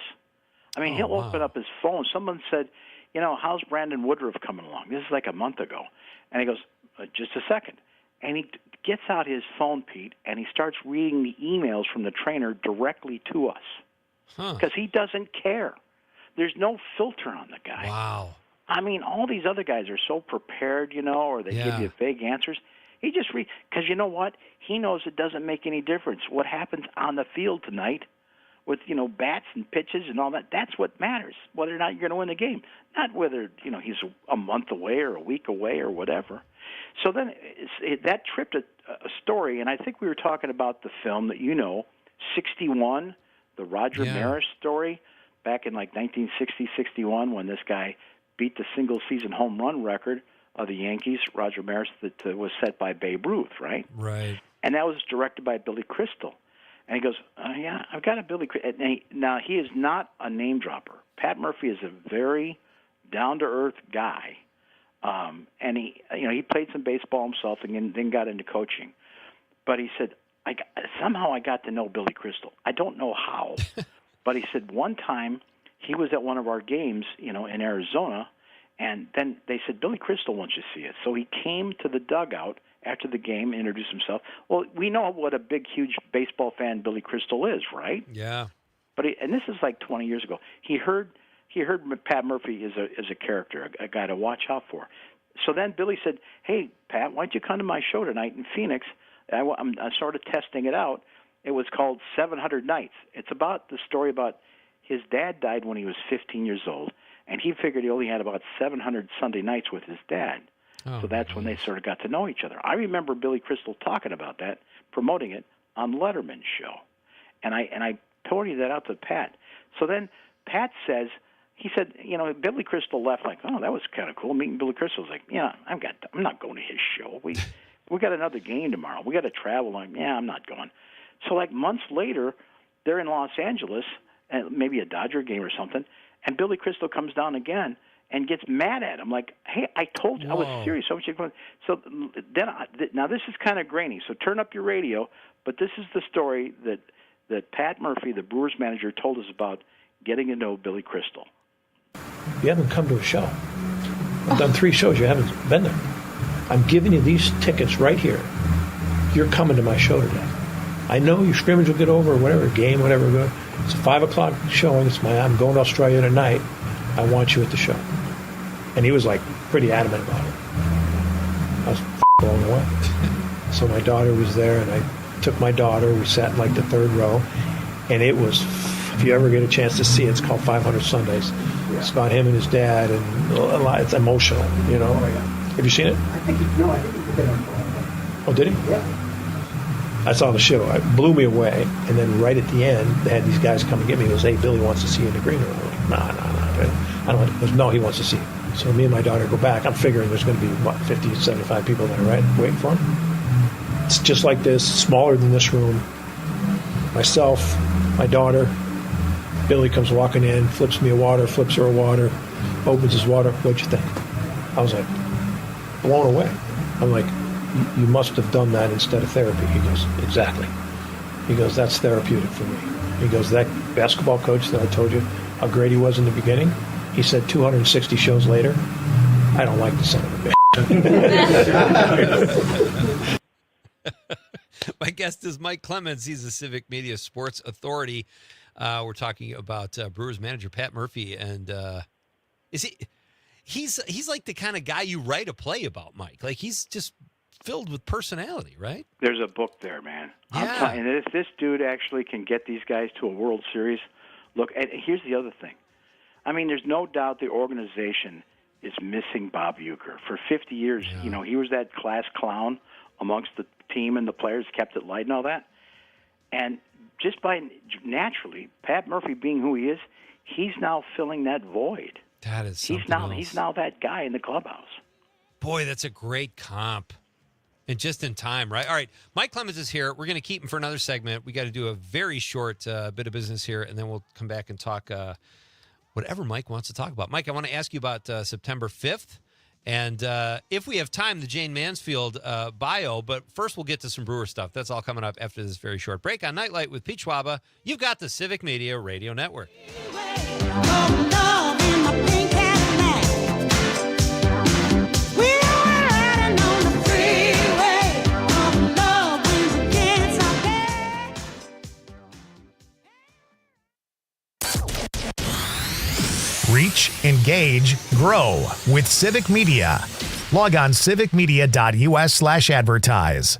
I mean, he'll open up his phone. Someone said, how's Brandon Woodruff coming along? This is like a month ago. And he goes, just a second. And he gets out his phone, Pete, and he starts reading the emails from the trainer directly to us. Because he doesn't care. There's no filter on the guy. Wow. I mean, all these other guys are so prepared, or they give you vague answers. He just because you know what? He knows it doesn't make any difference. What happens on the field tonight with, bats and pitches and all that, that's what matters, whether or not you're going to win the game. Not whether, he's a month away or a week away or whatever. So then that tripped a story, and I think we were talking about the film that 61, the Roger Maris story, back in like 1960-61 when this guy beat the single-season home run record of the Yankees, Roger Maris, that was set by Babe Ruth, right? Right. And that was directed by Billy Crystal. And he goes, yeah, I've got a Billy Crystal. Now, he is not a name dropper. Pat Murphy is a very down-to-earth guy. And he played some baseball himself and then got into coaching. But he said, somehow I got to know Billy Crystal. I don't know how. But he said one time he was at one of our games, in Arizona, and then they said, Billy Crystal wants you to see it. So he came to the dugout after the game, introduced himself. Well, we know what a big, huge baseball fan Billy Crystal is, right? Yeah. But and this is like 20 years ago. He heard Pat Murphy is a character, a guy to watch out for. So then Billy said, hey, Pat, why don't you come to my show tonight in Phoenix? I'm sort of testing it out. It was called 700 Nights. It's about the story about his dad died when he was 15 years old, and he figured he only had about 700 Sunday nights with his dad. So that's when they sort of got to know each other. I remember Billy Crystal talking about that, promoting it on Letterman's show. And I pointed that out to Pat. So then Pat says, he said, Billy Crystal left like, oh, that was kind of cool. Meeting Billy Crystal was like, yeah, I'm not going to his show. We got another game tomorrow. We got to travel. Like, yeah, I'm not going. So like months later, they're in Los Angeles, and maybe a Dodger game or something, and Billy Crystal comes down again and gets mad at him. Like, hey, I told you, I was serious. So then, now this is kind of grainy, so turn up your radio, but this is the story that Pat Murphy, the Brewers manager, told us about getting to know Billy Crystal. You haven't come to a show. I've done 3 shows. You haven't been there. I'm giving you these tickets right here. You're coming to my show today. I know your scrimmage will get over, or whatever, game, whatever. It's a 5 o'clock showing. I'm going to Australia tonight. I want you at the show. And he was like pretty adamant about it. I was blown away. So my daughter was there, and I took my daughter. We sat in like the 3rd row, and it was, if you ever get a chance to see it, it's called 500 Sundays. It's about him and his dad, and a lot. It's emotional, Have you seen it? I think he did on. Oh, did he? Yeah. I saw the show. It blew me away. And then right at the end, they had these guys come and get me. He goes, hey, Billy wants to see you in the green room. I'm like, no. I don't. He goes, no, he wants to see you. So me and my daughter go back. I'm figuring there's going to be, 50, 75 people there, right? Waiting for him. It's just like this, smaller than this room. Myself, my daughter. Billy comes walking in, flips me a water, flips her a water, opens his water. What'd you think? I was like, blown away. I'm like, you must have done that instead of therapy. He goes, exactly. He goes, that's therapeutic for me. He goes, that basketball coach that I told you how great he was in the beginning, he said 260 shows later, I don't like the son of a bitch. My guest is Mike Clemens. He's the Civic Media Sports Authority. We're talking about Brewers manager Pat Murphy, and he's like the kind of guy you write a play about, Mike. Like, he's just filled with personality, right? There's a book there, man. Yeah. I'm telling you, if this dude actually can get these guys to a World Series, look, and here's the other thing. I mean, there's no doubt the organization is missing Bob Uecker. For 50 years, he was that class clown amongst the team and the players, kept it light and all that. And just by naturally, Pat Murphy being who he is, he's now filling that void. That is something he's now that guy in the clubhouse. Boy, that's a great comp. And just in time, right? All right, Mike Clemens is here. We're going to keep him for another segment. We got to do a very short bit of business here, and then we'll come back and talk whatever Mike wants to talk about. Mike, I want to ask you about September 5th And if we have time, the Jane Mansfield bio. But first, we'll get to some Brewer stuff. That's all coming up after this very short break on Nite Lite with Pete Schwaba. You've got the Civic Media Radio Network. Reach, engage, grow with Civic Media. Log on civicmedia.us/advertise.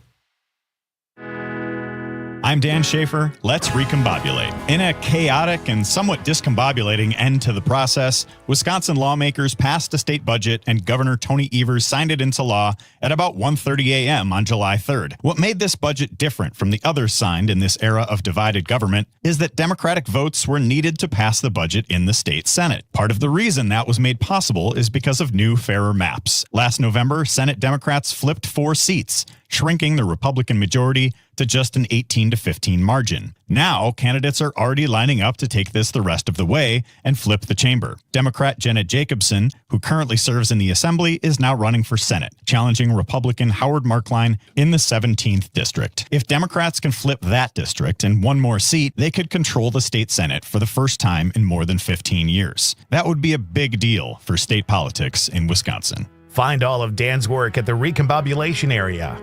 I'm Dan Schaefer. Let's recombobulate. In a chaotic and somewhat discombobulating end to the process, Wisconsin lawmakers passed a state budget and Governor Tony Evers signed it into law at about 1:30 a.m. on July 3rd. What made this budget different from the others signed in this era of divided government is that Democratic votes were needed to pass the budget in the state Senate. Part of the reason that was made possible is because of new, fairer maps. Last November, Senate Democrats flipped 4 seats, shrinking the Republican majority to just an 18-15 margin. Now, candidates are already lining up to take this the rest of the way and flip the chamber. Democrat Janet Jacobson, who currently serves in the Assembly, is now running for Senate, challenging Republican Howard Markline in the 17th district. If Democrats can flip that district and one more seat, they could control the state Senate for the first time in more than 15 years. That would be a big deal for state politics in Wisconsin. Find all of Dan's work at the Recombobulation Area.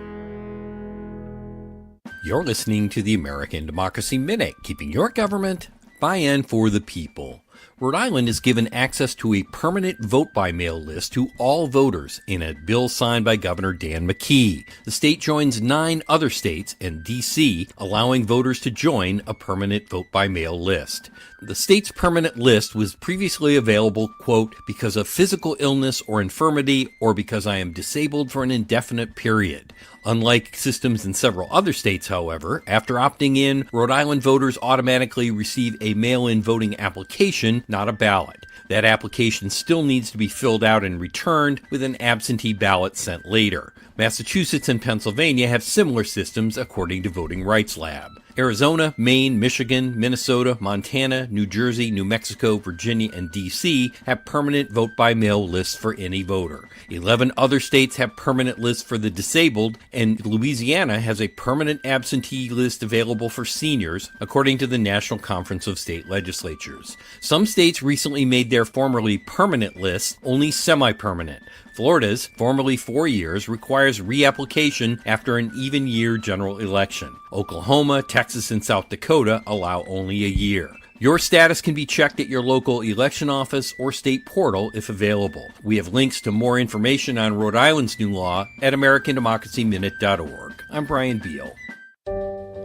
You're listening to the American Democracy Minute, keeping your government by and for the people. Rhode Island is given access to a permanent vote-by-mail list to all voters in a bill signed by Governor Dan McKee. The state joins 9 other states and D.C., allowing voters to join a permanent vote-by-mail list. The state's permanent list was previously available, quote, because of physical illness or infirmity or because I am disabled for an indefinite period. Unlike systems in several other states, however, after opting in, Rhode Island voters automatically receive a mail-in voting application, not a ballot. That application still needs to be filled out and returned with an absentee ballot sent later. Massachusetts and Pennsylvania have similar systems according to Voting Rights Lab. Arizona, Maine, Michigan, Minnesota, Montana, New Jersey, New Mexico, Virginia, and D.C. have permanent vote-by-mail lists for any voter. 11 other states have permanent lists for the disabled, and Louisiana has a permanent absentee list available for seniors, according to the National Conference of State Legislatures. Some states recently made their formerly permanent lists only semi-permanent. Florida's, formerly 4 years, requires reapplication after an even-year general election. Oklahoma, Texas, and South Dakota allow only a year. Your status can be checked at your local election office or state portal if available. We have links to more information on Rhode Island's new law at AmericanDemocracyMinute.org. I'm Brian Beal.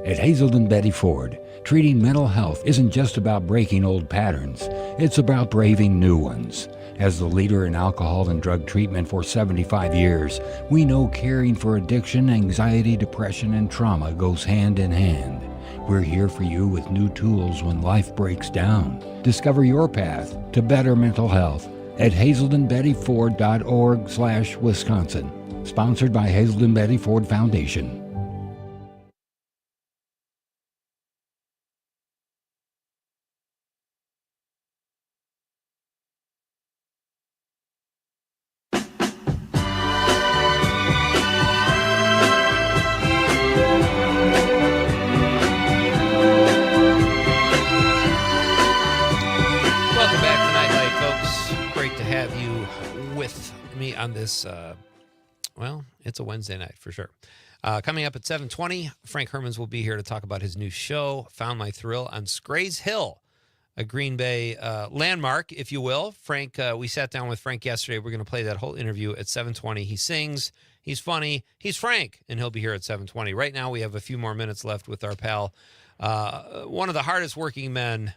At Hazelden Betty Ford, treating mental health isn't just about breaking old patterns, it's about braving new ones. As the leader in alcohol and drug treatment for 75 years, we know caring for addiction, anxiety, depression, and trauma goes hand in hand. We're here for you with new tools when life breaks down. Discover your path to better mental health at hazeldenbettyford.org/Wisconsin. Sponsored by Hazelden Betty Ford Foundation. On this, well, it's a Wednesday night for sure. Coming up at 7:20, Frank Hermans will be here to talk about his new show, Found My Thrill, on Scray's Hill, a Green Bay landmark, if you will. Frank, we sat down with Frank yesterday. We're going to play that whole interview at 7:20. He sings, he's funny, he's Frank, and he'll be here at 7:20. Right now, we have a few more minutes left with our pal, one of the hardest working men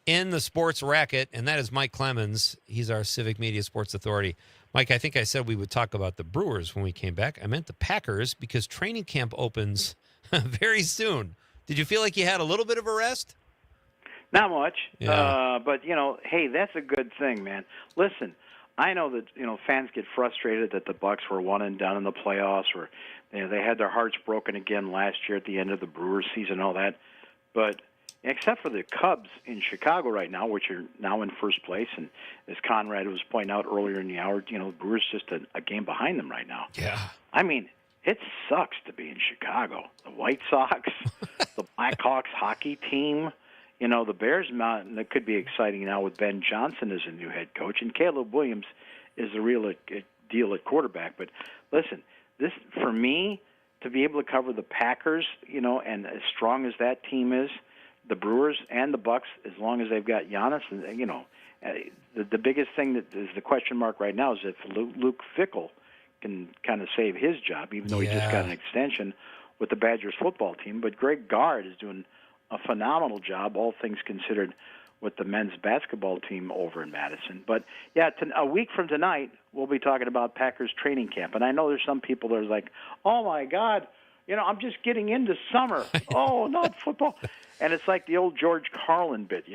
in the sports racket, and that is Mike Clemens. He's our Civic Media Sports Authority. Mike, I think I said we would talk about the Brewers when we came back. I meant the Packers because training camp opens very soon. Did you feel like you had a little bit of a rest? Not much, Yeah. but, hey, that's a good thing, man. Listen, I know that, fans get frustrated that the Bucks were one and done in the playoffs, or they had their hearts broken again last year at the end of the Brewers season and all that. But except for the Cubs in Chicago right now, which are now in first place. And as Conrad was pointing out earlier in the hour, the Brewers just a game behind them right now. Yeah. I mean, it sucks to be in Chicago. The White Sox, the Blackhawks hockey team, the Bears Mountain, that could be exciting now with Ben Johnson as a new head coach. And Caleb Williams is the real deal at quarterback. But listen, this, for me, to be able to cover the Packers, and as strong as that team is, the Brewers and the Bucks, as long as they've got Giannis, and the biggest thing that is the question mark right now is if Luke Fickell can kind of save his job, even though he just got an extension with the Badgers football team. But Greg Gard is doing a phenomenal job, all things considered, with the men's basketball team over in Madison. But, a week from tonight, we'll be talking about Packers training camp. And I know there's some people that are like, oh, my God, I'm just getting into summer. Oh, not football. And it's like the old George Carlin bit,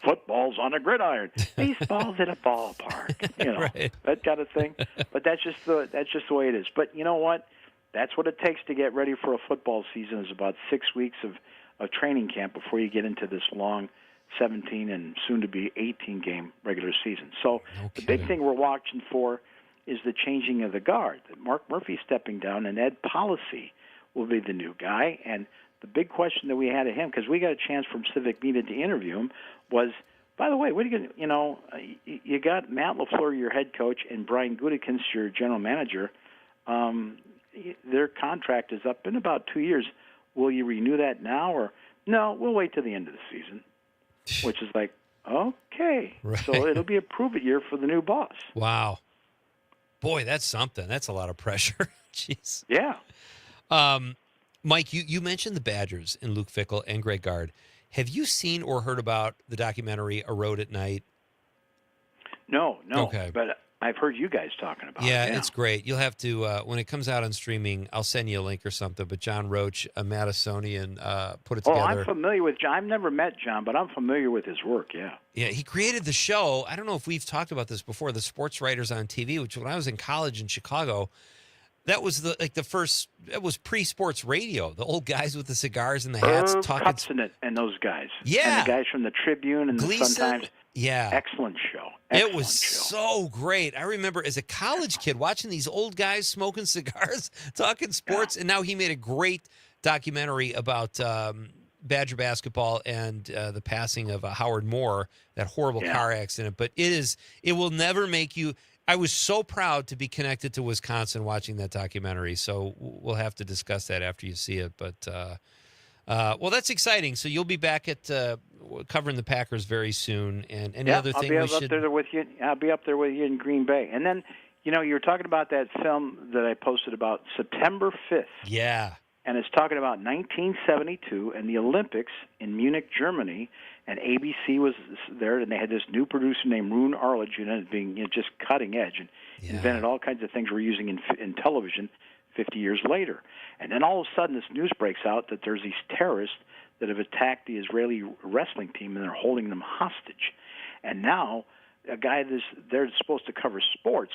football's on a gridiron, baseball's at a ballpark, Right. That kind of thing. But that's just the way it is. But you know what? That's what it takes to get ready for a football season, is about 6 weeks of training camp before you get into this long 17 and soon-to-be 18-game regular season. So the big thing we're watching for is the changing of the guard. Mark Murphy stepping down, and Ed Policy will be the new guy. And the big question that we had of him, because we got a chance from Civic Media to interview him, was, by the way, what are you going to, you got Matt LaFleur, your head coach, and Brian Gutekunst, your general manager. Their contract is up in about 2 years. Will you renew that now, or no, we'll wait till the end of the season, which is like, okay. Right. So it'll be a prove-it year for the new boss. Wow. Boy, that's something. That's a lot of pressure. Jeez. Yeah. Mike, you mentioned the Badgers and Luke Fickell and Greg Gard. Have you seen or heard about the documentary A Road at Night? No. Okay. But I've heard you guys talking about it. Yeah, it's great. You'll have to, when it comes out on streaming, I'll send you a link or something. But John Roach, a Madisonian, put it together. Oh, I'm familiar with John. I've never met John, but I'm familiar with his work, yeah. Yeah, he created the show. I don't know if we've talked about this before, the Sports Writers on TV, which when I was in college in Chicago, that was the first. It was pre-sports radio. The old guys with the cigars and the hats talking. Cupson and those guys. Yeah, and the guys from the Tribune and Gleason, the Sun-Times. Yeah, excellent show. It was so great. I remember as a college kid watching these old guys smoking cigars, talking sports, and now he made a great documentary about Badger basketball and the passing of Howard Moore, that horrible car accident. But it will never make you. I was so proud to be connected to Wisconsin watching that documentary. So we'll have to discuss that after you see it. But, well, that's exciting. So you'll be back at covering the Packers very soon. And any other thing we should... I'll be up there with you in Green Bay. And then, you were talking about that film that I posted about September 5th. Yeah. And it's talking about 1972 and the Olympics in Munich, Germany. And ABC was there, and they had this new producer named Rune Arledge, being just cutting edge and invented all kinds of things we're using in television 50 years later. And then all of a sudden this news breaks out that there's these terrorists that have attacked the Israeli wrestling team, and they're holding them hostage. And now a guy that's supposed to cover sports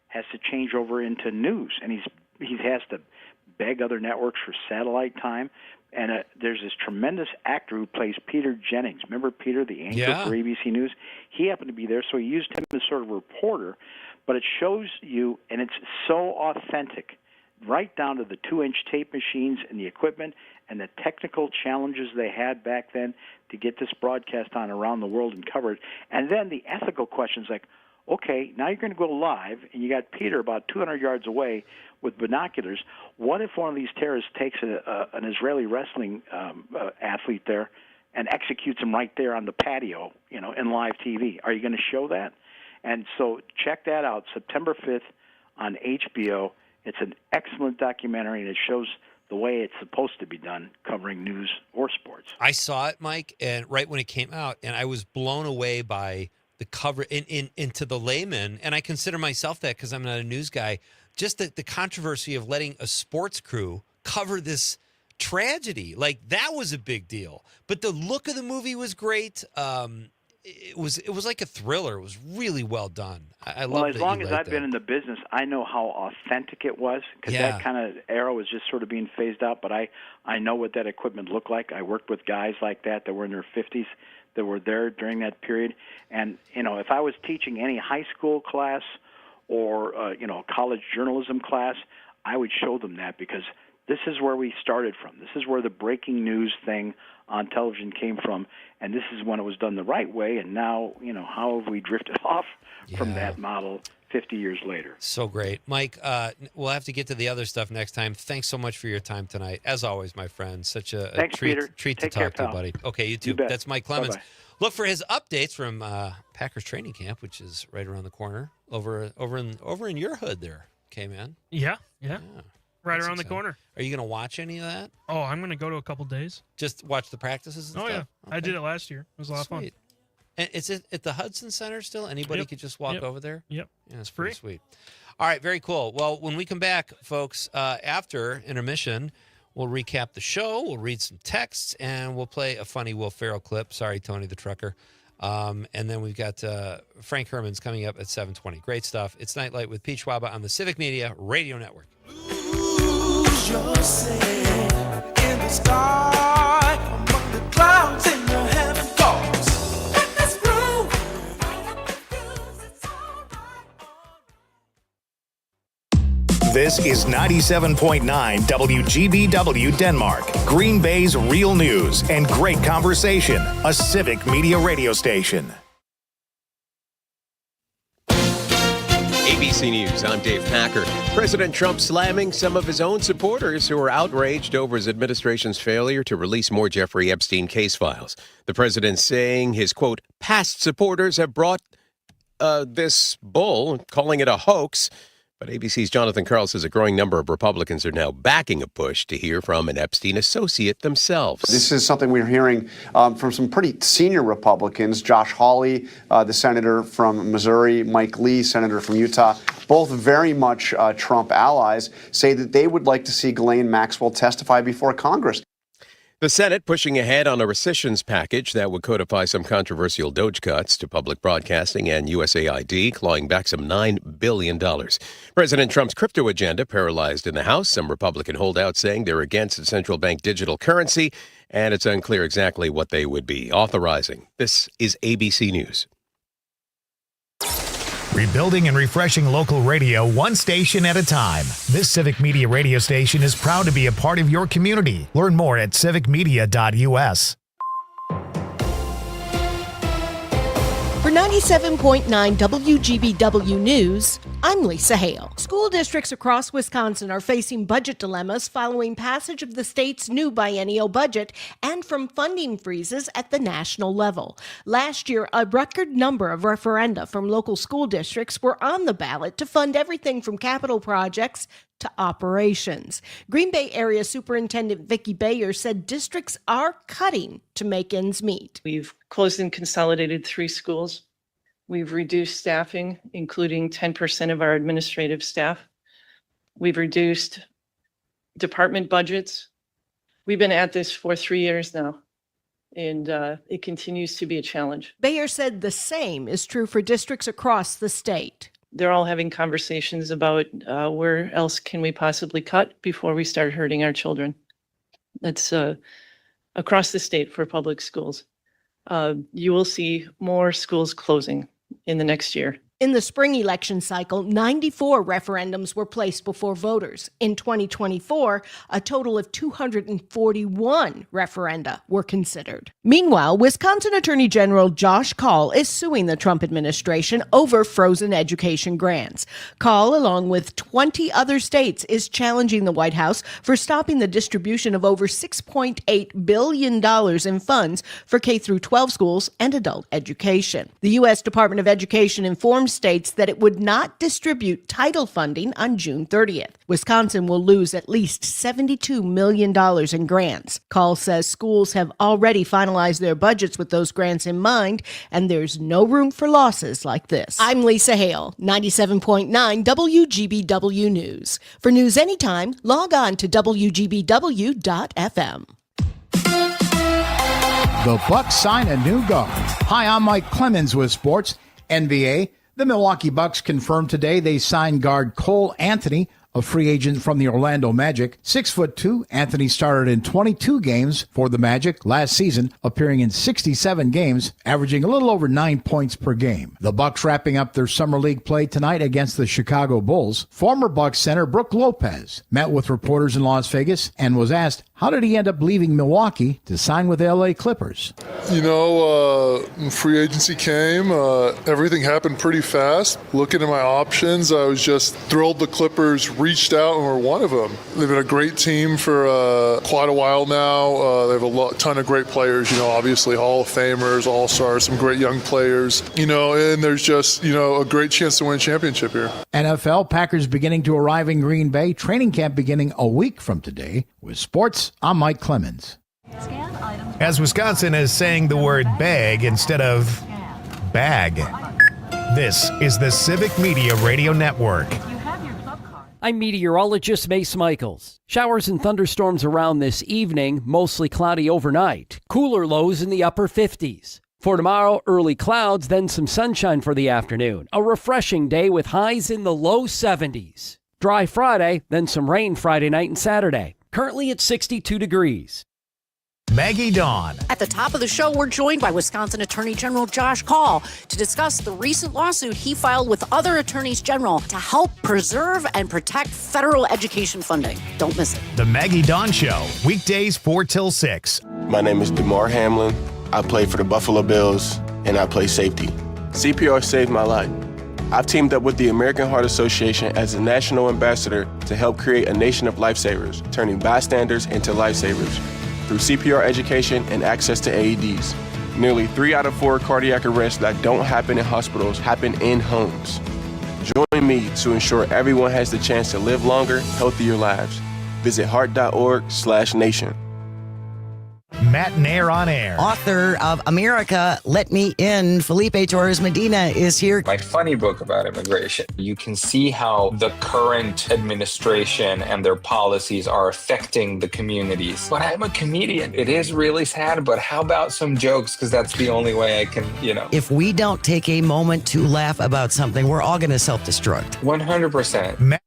has to change over into news, and he has to beg other networks for satellite time. And there's this tremendous actor who plays Peter Jennings. Remember Peter, the anchor for ABC News? He happened to be there, so he used him as sort of a reporter. But it shows you, and it's so authentic, right down to the 2-inch tape machines and the equipment and the technical challenges they had back then to get this broadcast on around the world and cover it. And then the ethical questions like, okay, now you're going to go live, and you got Peter about 200 yards away with binoculars. What if one of these terrorists takes an Israeli wrestling athlete there and executes him right there on the patio, in live TV? Are you going to show that? And so check that out, September 5th on HBO. It's an excellent documentary, and it shows the way it's supposed to be done, covering news or sports. I saw it, Mike, and right when it came out, and I was blown away by the cover into the layman, and I consider myself that because I'm not a news guy. Just the controversy of letting a sports crew cover this tragedy, like that was a big deal. But the look of the movie was great. it was like a thriller. It was really well done. I love Well, as long as I've been in the business, I know how authentic it was, because that kind of era was just sort of being phased out. But I know what that equipment looked like. I worked with guys like that were in their 50s that were there during that period. And, if I was teaching any high school class or, college journalism class, I would show them that, because this is where we started from. This is where the breaking news thing on television came from, and this is when it was done the right way. And now, how have we drifted off from that model 50 years later? So great. Mike, we'll have to get to the other stuff next time. Thanks so much for your time tonight. As always, my friend, such a Thanks, treat, Peter. treat to Take talk care, to you, pal. buddy. Okay, you too. You bet. That's Mike Clemens. Bye-bye. Look for his updates from Packers training camp, which is right around the corner, over in your hood there. Okay, man. Yeah. Right That's around the exciting. corner. Are you going to watch any of that? Oh, I'm going to go to a couple days. Just watch the practices and Oh, stuff? yeah. I did it last year. It was a lot of fun. Sweet. And is it at the Hudson Center still? Anybody could just walk over there? Yep. Yeah, it's free. pretty sweet. All right, very cool. Well, when we come back, folks, after intermission, we'll recap the show, we'll read some texts, and we'll play a funny Will Ferrell clip. Sorry, Tony the Trucker. And then we've got Frank Herman's coming up at 7:20. Great stuff. It's Nightlight with Pete Schwaba on the Civic Media Radio Network. Lose yourself in the sky, among the clouds in your heaven thoughts. Let this groove. This is 97.9 WGBW Denmark, Green Bay's real news and great conversation, a Civic Media radio station. ABC News, I'm Dave Packer. President Trump slamming some of his own supporters who are outraged over his administration's failure to release more Jeffrey Epstein case files. The president saying his, quote, past supporters have brought this bull, calling it a hoax. But ABC's Jonathan Karl says a growing number of Republicans are now backing a push to hear from an Epstein associate themselves. This is something we're hearing from some pretty senior Republicans. Josh Hawley, the senator from Missouri, Mike Lee, senator from Utah, both very much Trump allies, say that they would like to see Ghislaine Maxwell testify before Congress. The Senate pushing ahead on a rescissions package that would codify some controversial DOJ cuts to public broadcasting and USAID, clawing back some $9 billion. President Trump's crypto agenda paralyzed in the House. Some Republican holdouts saying they're against central bank digital currency, and it's unclear exactly what they would be authorizing. This is ABC News. Rebuilding and refreshing local radio one station at a time. This Civic Media radio station is proud to be a part of your community. Learn more at civicmedia.us. For 97.9 WGBW News, I'm Lisa Hale. School districts across Wisconsin are facing budget dilemmas following passage of the state's new biennial budget and from funding freezes at the national level. Last year, a record number of referenda from local school districts were on the ballot to fund everything from capital projects to operations. Green Bay Area Superintendent Vicki Bayer said districts are cutting to make ends meet. We've closed and consolidated 3 schools. We've reduced staffing, including 10% of our administrative staff. We've reduced department budgets. We've been at this for 3 years now, and it continues to be a challenge. Bayer said the same is true for districts across the state. They're all having conversations about where else can we possibly cut before we start hurting our children. That's across the state for public schools. You will see more schools closing in the next year. In the spring election cycle, 94 referendums were placed before voters. In 2024, a total of 241 referenda were considered. Meanwhile, Wisconsin Attorney General Josh Kaul is suing the Trump administration over frozen education grants. Kaul, along with 20 other states, is challenging the White House for stopping the distribution of over $6.8 billion in funds for K-12 schools and adult education. The U.S. Department of Education informed states that it would not distribute title funding on June 30th. Wisconsin will lose at least $72 million in grants. Kaul says schools have already finalized their budgets with those grants in mind, and there's no room for losses like this. I'm Lisa Hale, 97.9 WGBW News. For news anytime, log on to WGBW.fm. The Bucks sign a new guard. Hi, I'm Mike Clemens with Sports. NBA. The Milwaukee Bucks confirmed today they signed guard Cole Anthony, a free agent from the Orlando Magic. 6'2", Anthony started in 22 games for the Magic last season, appearing in 67 games, averaging a little over 9 points per game. The Bucks wrapping up their summer league play tonight against the Chicago Bulls. Former Bucks center Brook Lopez met with reporters in Las Vegas and was asked, how did he end up leaving Milwaukee to sign with the LA Clippers? When free agency came, everything happened pretty fast. Looking at my options, I was just thrilled the Clippers reached out and were one of them. They've been a great team for quite a while now. They have a ton of great players, obviously Hall of Famers, All-Stars, some great young players, and there's just, a great chance to win a championship here. NFL, Packers beginning to arrive in Green Bay. Training camp beginning a week from today. With sports, I'm Mike Clemens. As Wisconsin is saying the word bag instead of bag. This is the Civic Media Radio Network. I'm meteorologist Mace Michaels. Showers and thunderstorms around this evening, mostly cloudy overnight. Cooler lows in the upper 50s. For tomorrow, early clouds, then some sunshine for the afternoon. A refreshing day with highs in the low 70s. Dry Friday, then some rain Friday night and Saturday. Currently at 62 degrees. Maggie Dawn. At the top of the show, we're joined by Wisconsin Attorney General Josh Kaul to discuss the recent lawsuit he filed with other attorneys general to help preserve and protect federal education funding. Don't miss it. The Maggie Dawn Show, weekdays 4 till 6. My name is DeMar Hamlin. I play for the Buffalo Bills, and I play safety. CPR saved my life. I've teamed up with the American Heart Association as a national ambassador to help create a nation of lifesavers, turning bystanders into lifesavers through CPR education and access to AEDs. Nearly 3 out of 4 cardiac arrests that don't happen in hospitals happen in homes. Join me to ensure everyone has the chance to live longer, healthier lives. Visit heart.org/nation. Matt Nair on air. Author of America, Let Me In, Felipe Torres Medina is here. My funny book about immigration. You can see how the current administration and their policies are affecting the communities. But I'm a comedian. It is really sad, but how about some jokes? Because that's the only way I can, If we don't take a moment to laugh about something, we're all going to self-destruct. 100%.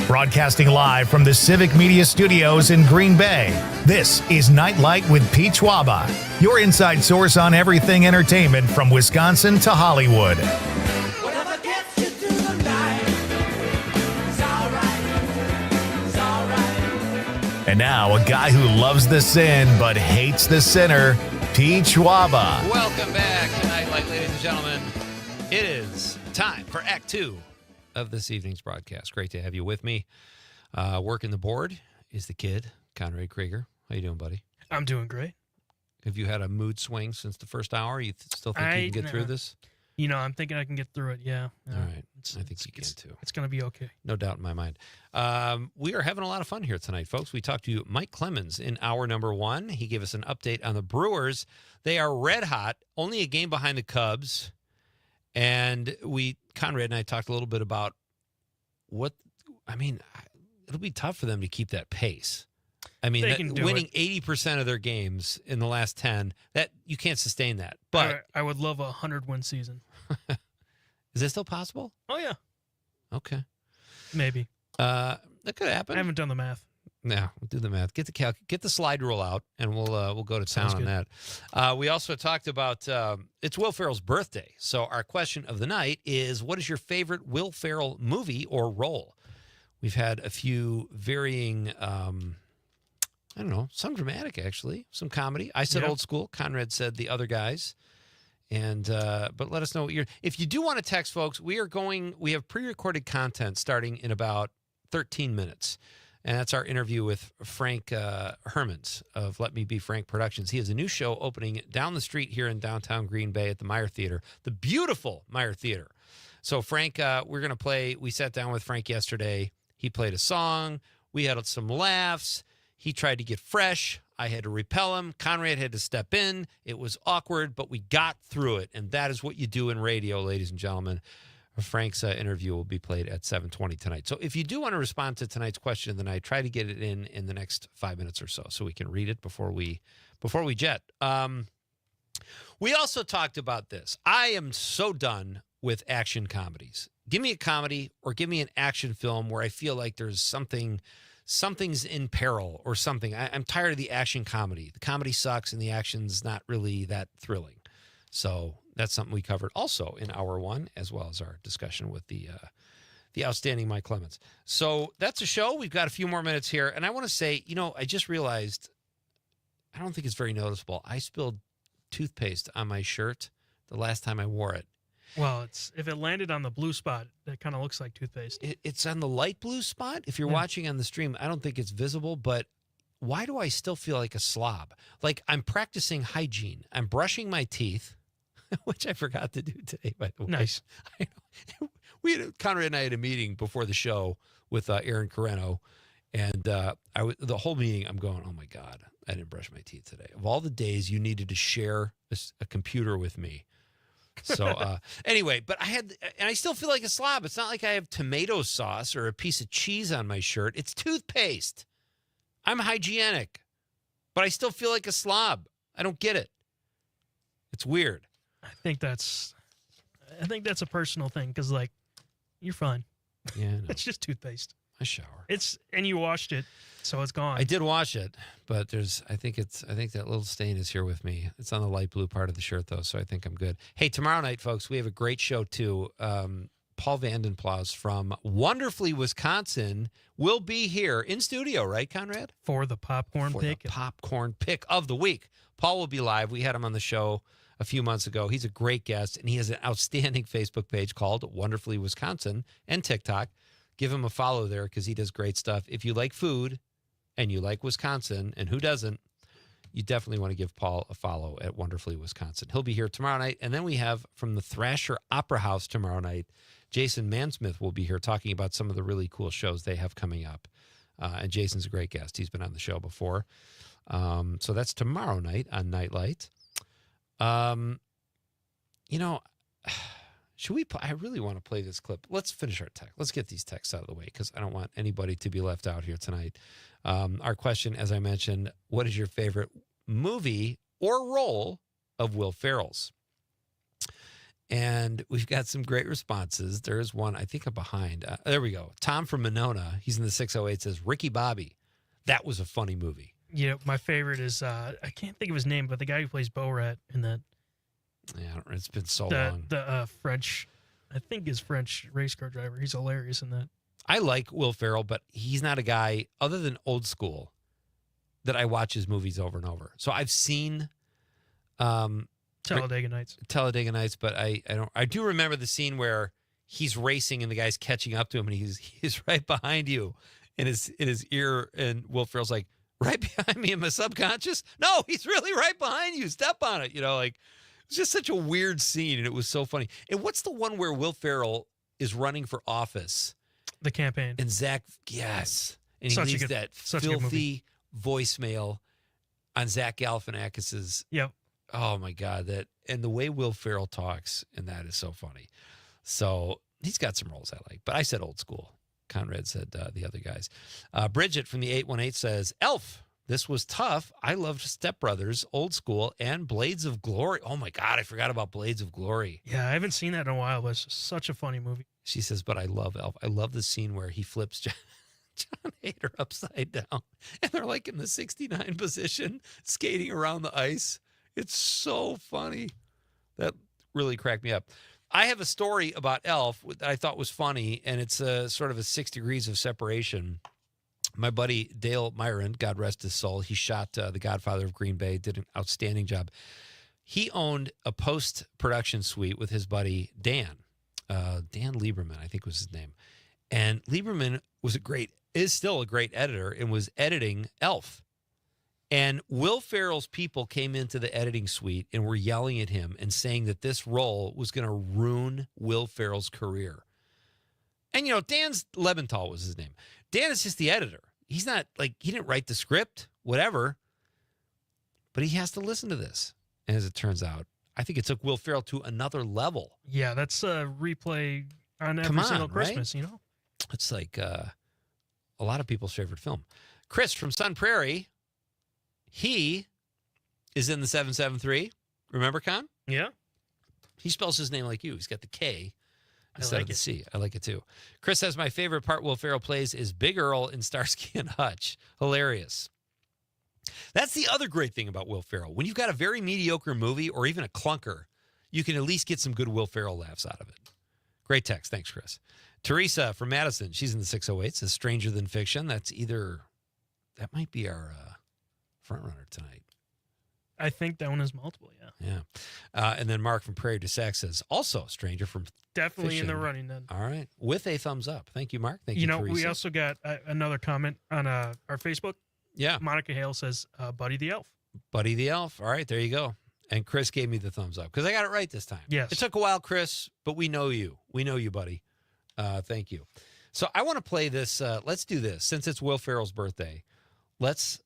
Broadcasting live from the Civic Media Studios in Green Bay. This is Nite Lite with Pete Schwaba, your inside source on everything entertainment from Wisconsin to Hollywood. And now, a guy who loves the sin but hates the sinner, Pete Schwaba. Welcome back to Nite Lite, ladies and gentlemen. It is time for Act 2 of this evening's broadcast. Great to have you with me. Working the board is the kid, Conrad Krieger. How you doing, buddy? I'm doing great. Have you had a mood swing since the first hour? You still think you can get through this? I'm thinking I can get through it, yeah. All right. I think you can, too. It's going to be okay. No doubt in my mind. We are having a lot of fun here tonight, folks. We talked to Mike Clemens in hour number 1. He gave us an update on the Brewers. They are red hot, only a game behind the Cubs. And Conrad and I talked a little bit about it'll be tough for them to keep that pace. Winning 80% of their games in the last 10, that you can't sustain that. But I would love a 100-win season. Is it still possible? Oh, yeah. Okay. Maybe. That could happen. I haven't done the math. No, we'll do the math. Get the slide rule out, and we'll go to town on that. We also talked about it's Will Ferrell's birthday. So our question of the night is, what is your favorite Will Ferrell movie or role? We've had a few varying, some dramatic actually, some comedy. I said Old School. Conrad said The Other Guys. And but let us know if you do want to text, folks. We have pre-recorded content starting in about 13 minutes. And that's our interview with Frank Hermans of Let Me Be Frank Productions. He has a new show opening down the street here in downtown Green Bay at the Meyer Theater, the beautiful Meyer Theater. So Frank, we're going to play. We sat down with Frank yesterday. He played a song. We had some laughs. He tried to get fresh I had to repel him. Conrad had to step in. It was awkward, but we got through it. And that is what you do in radio, ladies and gentlemen. Frank's interview will be played at 7:20 tonight. So if you do want to respond to tonight's question of the night, try to get it in the next 5 minutes or so we can read it before we jet. We also talked about this. I am so done with action comedies. Give me a comedy or give me an action film where I feel like there's something's in peril or something. I'm tired of the action comedy. The comedy sucks and the action's not really that thrilling. So that's something we covered also in hour one, as well as our discussion with the outstanding Mike Clemens. So that's a show. We've got a few more minutes here. And I want to say, I just realized, I don't think it's very noticeable. I spilled toothpaste on my shirt the last time I wore it. Well, if it landed on the blue spot, that kind of looks like toothpaste. It's on the light blue spot. If you're watching on the stream, I don't think it's visible, but why do I still feel like a slob? Like I'm practicing hygiene. I'm brushing my teeth, which I forgot to do today, by the way. Nice. Conrad and I had a meeting before the show with Aaron Carreno, and the whole meeting I'm going, oh my God, I didn't brush my teeth today. Of all the days you needed to share a computer with me. So anyway, but I still feel like a slob. It's not like I have tomato sauce or a piece of cheese on my shirt. It's toothpaste. I'm hygienic, but I still feel like a slob. I don't get it. It's weird. I think that's a personal thing because, like, you're fine. Yeah, it's just toothpaste. I shower. And you washed it, so it's gone. I did wash it, but I think that little stain is here with me. It's on the light blue part of the shirt, though, so I think I'm good. Hey, tomorrow night, folks, we have a great show too. Paul Vandenplaus from Wonderfully Wisconsin will be here in studio, right, Conrad? For the popcorn pick. The popcorn pick of the week. Paul will be live. We had him on the show a few months ago. He's a great guest, and he has an outstanding Facebook page called Wonderfully Wisconsin and TikTok. Give him a follow there because he does great stuff. If you like food and you like Wisconsin, and who doesn't, you definitely want to give Paul a follow at Wonderfully Wisconsin. He'll be here tomorrow night. And then we have from the Thrasher Opera House tomorrow night, Jason Mansmith will be here talking about some of the really cool shows they have coming up. And Jason's a great guest. He's been on the show before. So that's tomorrow night on Nightlight. Should we I really want to play this clip. Let's finish our text. Let's get these texts out of the way because I don't want anybody to be left out here tonight. Our question, as I mentioned, what is your favorite movie or role of Will Ferrell's? And we've got some great responses. There's one, I think I'm behind. There we go. Tom from Monona, he's in the 608, says, Ricky Bobby. That was a funny movie. Yeah, my favorite is, I can't think of his name, but the guy who plays Bo Rat in that. Yeah, it's been so long. The French, I think is French race car driver. He's hilarious in that. I like Will Ferrell, but he's not a guy, other than Old School, that I watch his movies over and over. So I've seen Talladega Nights, but I do remember the scene where he's racing and the guy's catching up to him and he's right behind you in his ear, and Will Ferrell's like, right behind me in my subconscious? No, he's really right behind you. Step on it. It's just such a weird scene, and it was so funny. And what's the one where Will Ferrell is running for office? The campaign. And Zach, yes. And he leaves that filthy voicemail on Zach Galifianakis's. Yep. Oh, my God. And the way Will Ferrell talks, and that is so funny. So he's got some roles I like. But I said Old School. Conrad said the other guys. Bridget from the 818 says, Elf. This was tough. I loved Step Brothers, Old School, and Blades of Glory. Oh, my God. I forgot about Blades of Glory. Yeah, I haven't seen that in a while, but it's such a funny movie. She says, but I love Elf. I love the scene where he flips John Hader upside down, and they're like in the 69 position, skating around the ice. It's so funny. That really cracked me up. I have a story about Elf that I thought was funny, and it's sort of a 6 degrees of separation. My buddy Dale Myron, God rest his soul, he shot The Godfather of Green Bay, did an outstanding job. He owned a post-production suite with his buddy Dan. Dan Lieberman, I think was his name. And Lieberman is still a great editor and was editing Elf. And Will Ferrell's people came into the editing suite and were yelling at him and saying that this role was going to ruin Will Ferrell's career. And, Dan's Lebenthal was his name. Dan is just the editor. He's not he didn't write the script, whatever. but he has to listen to this. And as it turns out, I think it took Will Ferrell to another level. Yeah, that's a replay on every single Christmas, right? It's like a lot of people's favorite film. Chris from Sun Prairie, he is in the 773. Remember, Con? Yeah. He spells his name like you. He's got the K I instead like of the it. C. I like it too. Chris says, my favorite part Will Ferrell plays is Big Earl in Starsky and Hutch. Hilarious. That's the other great thing about Will Ferrell. When you've got a very mediocre movie or even a clunker, you can at least get some good Will Ferrell laughs out of it. Great text. Thanks, Chris. Teresa from Madison, she's in the 608, says Stranger Than Fiction. That might be our front runner tonight. I think that one is multiple, yeah. Yeah. And then Mark from Prairie du Sac says, also Stranger from Definitely in the Fiction. running then. All right. With a thumbs up. Thank you, Mark. Thank you, Teresa. We also got another comment on our Facebook. Yeah. Monica Hale says, Buddy the Elf. Buddy the Elf. All right, there you go. And Chris gave me the thumbs up because I got it right this time. Yes. It took a while, Chris, but we know you. We know you, buddy. Thank you. So I want to play this. Let's do this. Since it's Will Ferrell's birthday, let's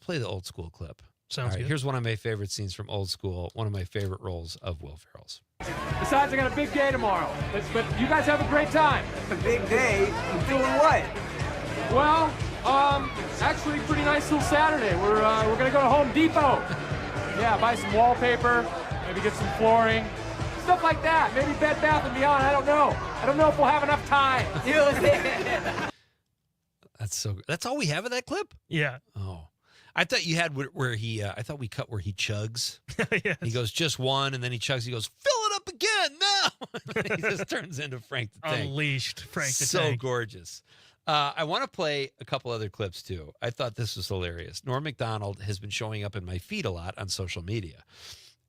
play the old school clip. Sounds good. Here's one of my favorite scenes from Old School, one of my favorite roles of Will Ferrell's. Besides, I got a big day tomorrow. But you guys have a great time. A big day? Doing what? Well, actually, pretty nice little Saturday. We're gonna go to Home Depot. Yeah, buy some wallpaper, maybe get some flooring, stuff like that. Maybe Bed Bath and Beyond. I don't know. I don't know if we'll have enough time. That's all we have of that clip? Yeah. Oh. I thought you had where he, I thought we cut where he chugs. Yes. He goes, just one, and then he chugs. He goes, fill it up again. No. He just turns into Frank the Tank. Unleashed Frank the So Tank. gorgeous. I want to play a couple other clips, too. I thought this was hilarious. Norm Macdonald has been showing up in my feed a lot on social media.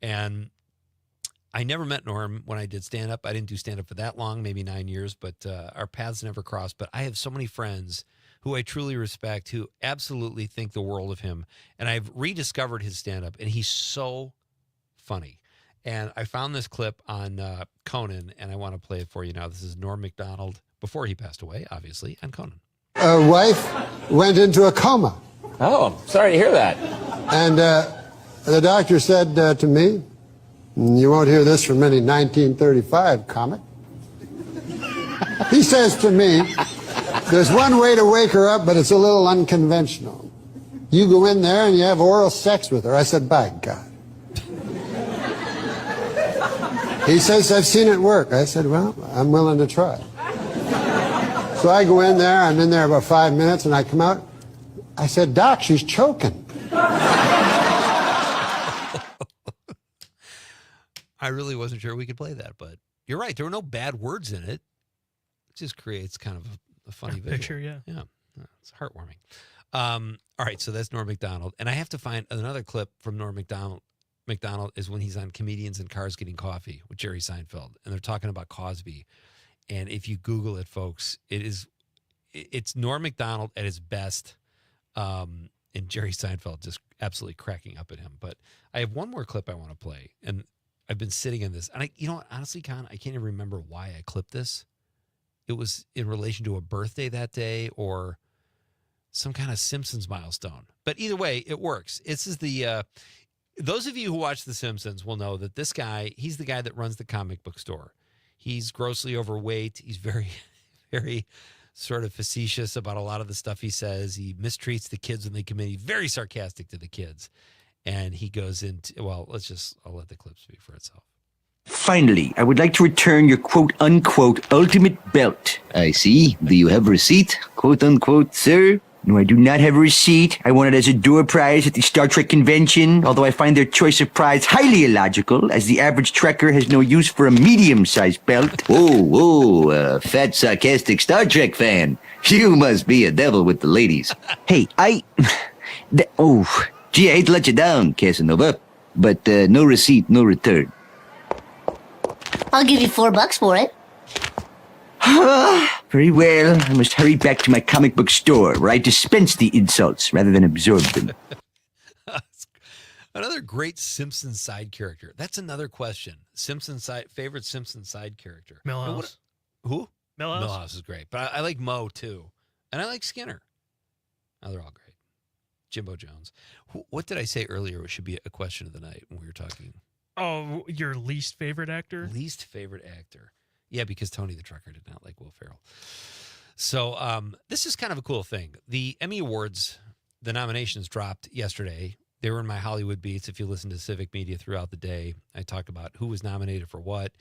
And I never met Norm when I did stand-up. I didn't do stand-up for that long, maybe 9 years, but our paths never crossed. But I have so many friends who I truly respect, who absolutely think the world of him. And I've rediscovered his stand-up, and he's so funny. And I found this clip on Conan, and I want to play it for you now. This is Norm Macdonald, before he passed away, obviously, on Conan. A wife went into a coma. Oh, sorry to hear that. And the doctor said to me, you won't hear this from any 1935 comic. He says to me, there's one way to wake her up, but it's a little unconventional. You go in there and you have oral sex with her. I said, by God. He says, I've seen it work. I said, well, I'm willing to try. So I go in there, I'm in there about 5 minutes, and I come out. I said, Doc, she's choking. I really wasn't sure we could play that, but you're right. There were no bad words in it. It just creates kind of a funny visual. Picture, yeah. Yeah, it's heartwarming. All right, so that's Norm Macdonald. And I have to find another clip from Norm Macdonald. Macdonald is when he's on Comedians in Cars Getting Coffee with Jerry Seinfeld, and they're talking about Cosby. And if you Google it, folks, it's Norm Macdonald at his best, and Jerry Seinfeld just absolutely cracking up at him. But I have one more clip I want to play, and I've been sitting in this, and you know what, honestly, Con, I can't even remember why I clipped this. It was in relation to a birthday that day or some kind of Simpsons milestone. But either way, it works. This is those of you who watch The Simpsons will know that this guy, he's the guy that runs the comic book store. He's grossly overweight. He's very, very sort of facetious about a lot of the stuff he says. He mistreats the kids when they come in. He's very sarcastic to the kids. And he goes into, well, I'll let the clip speak for itself. Finally, I would like to return your quote-unquote ultimate belt. I see. Do you have a receipt? Quote-unquote, sir? No, I do not have a receipt. I won it as a door prize at the Star Trek convention, although I find their choice of prize highly illogical, as the average Trekker has no use for a medium-sized belt. Whoa, fat, sarcastic Star Trek fan. You must be a devil with the ladies. Hey, gee, I hate to let you down, Casanova, but no receipt, no return. I'll give you $4 for it. Very well. I must hurry back to my comic book store, where I dispense the insults rather than absorb them. Another great Simpsons side character. That's another question. Favorite Simpsons side character. Milhouse. Who? Milhouse. Milhouse is great, but I like Moe too, and I like Skinner. Oh, they're all great. Jimbo Jones. What did I say earlier should be a question of the night when we were talking? Oh, your least favorite actor? Least favorite actor. Yeah, because Tony the Trucker did not like Will Ferrell. So this is kind of a cool thing. The Emmy Awards, the nominations dropped yesterday. They were in my Hollywood Beats. If you listen to Civic Media throughout the day, I talked about who was nominated for what.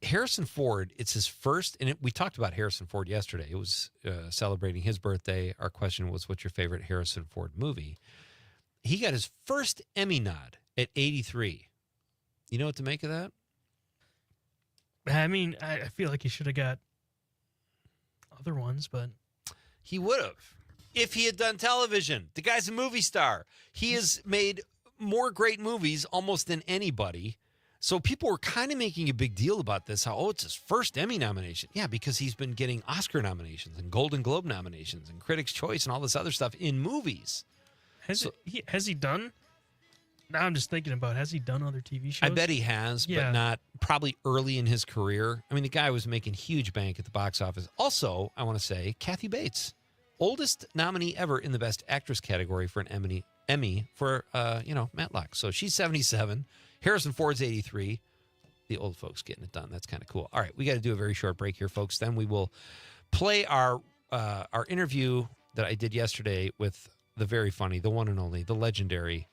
Harrison Ford, it's his first, and we talked about Harrison Ford yesterday. It was celebrating his birthday. Our question was, what's your favorite Harrison Ford movie? He got his first Emmy nod at 83. You know what to make of that? I mean, I feel like he should have got other ones, but... He would have. If he had done television. The guy's a movie star. He has made more great movies almost than anybody. So people were kind of making a big deal about this. How, it's his first Emmy nomination. Yeah, because he's been getting Oscar nominations and Golden Globe nominations and Critics' Choice and all this other stuff in movies. Has he done? Now I'm just thinking about, has he done other TV shows? I bet he has, but not probably early in his career. I mean, the guy was making huge bank at the box office. Also, I want to say, Kathy Bates, oldest nominee ever in the Best Actress category for an Emmy for, Matlock. So she's 77. Harrison Ford's 83. The old folks getting it done. That's kind of cool. All right, we got to do a very short break here, folks. Then we will play our interview that I did yesterday with the very funny, the one and only, the legendary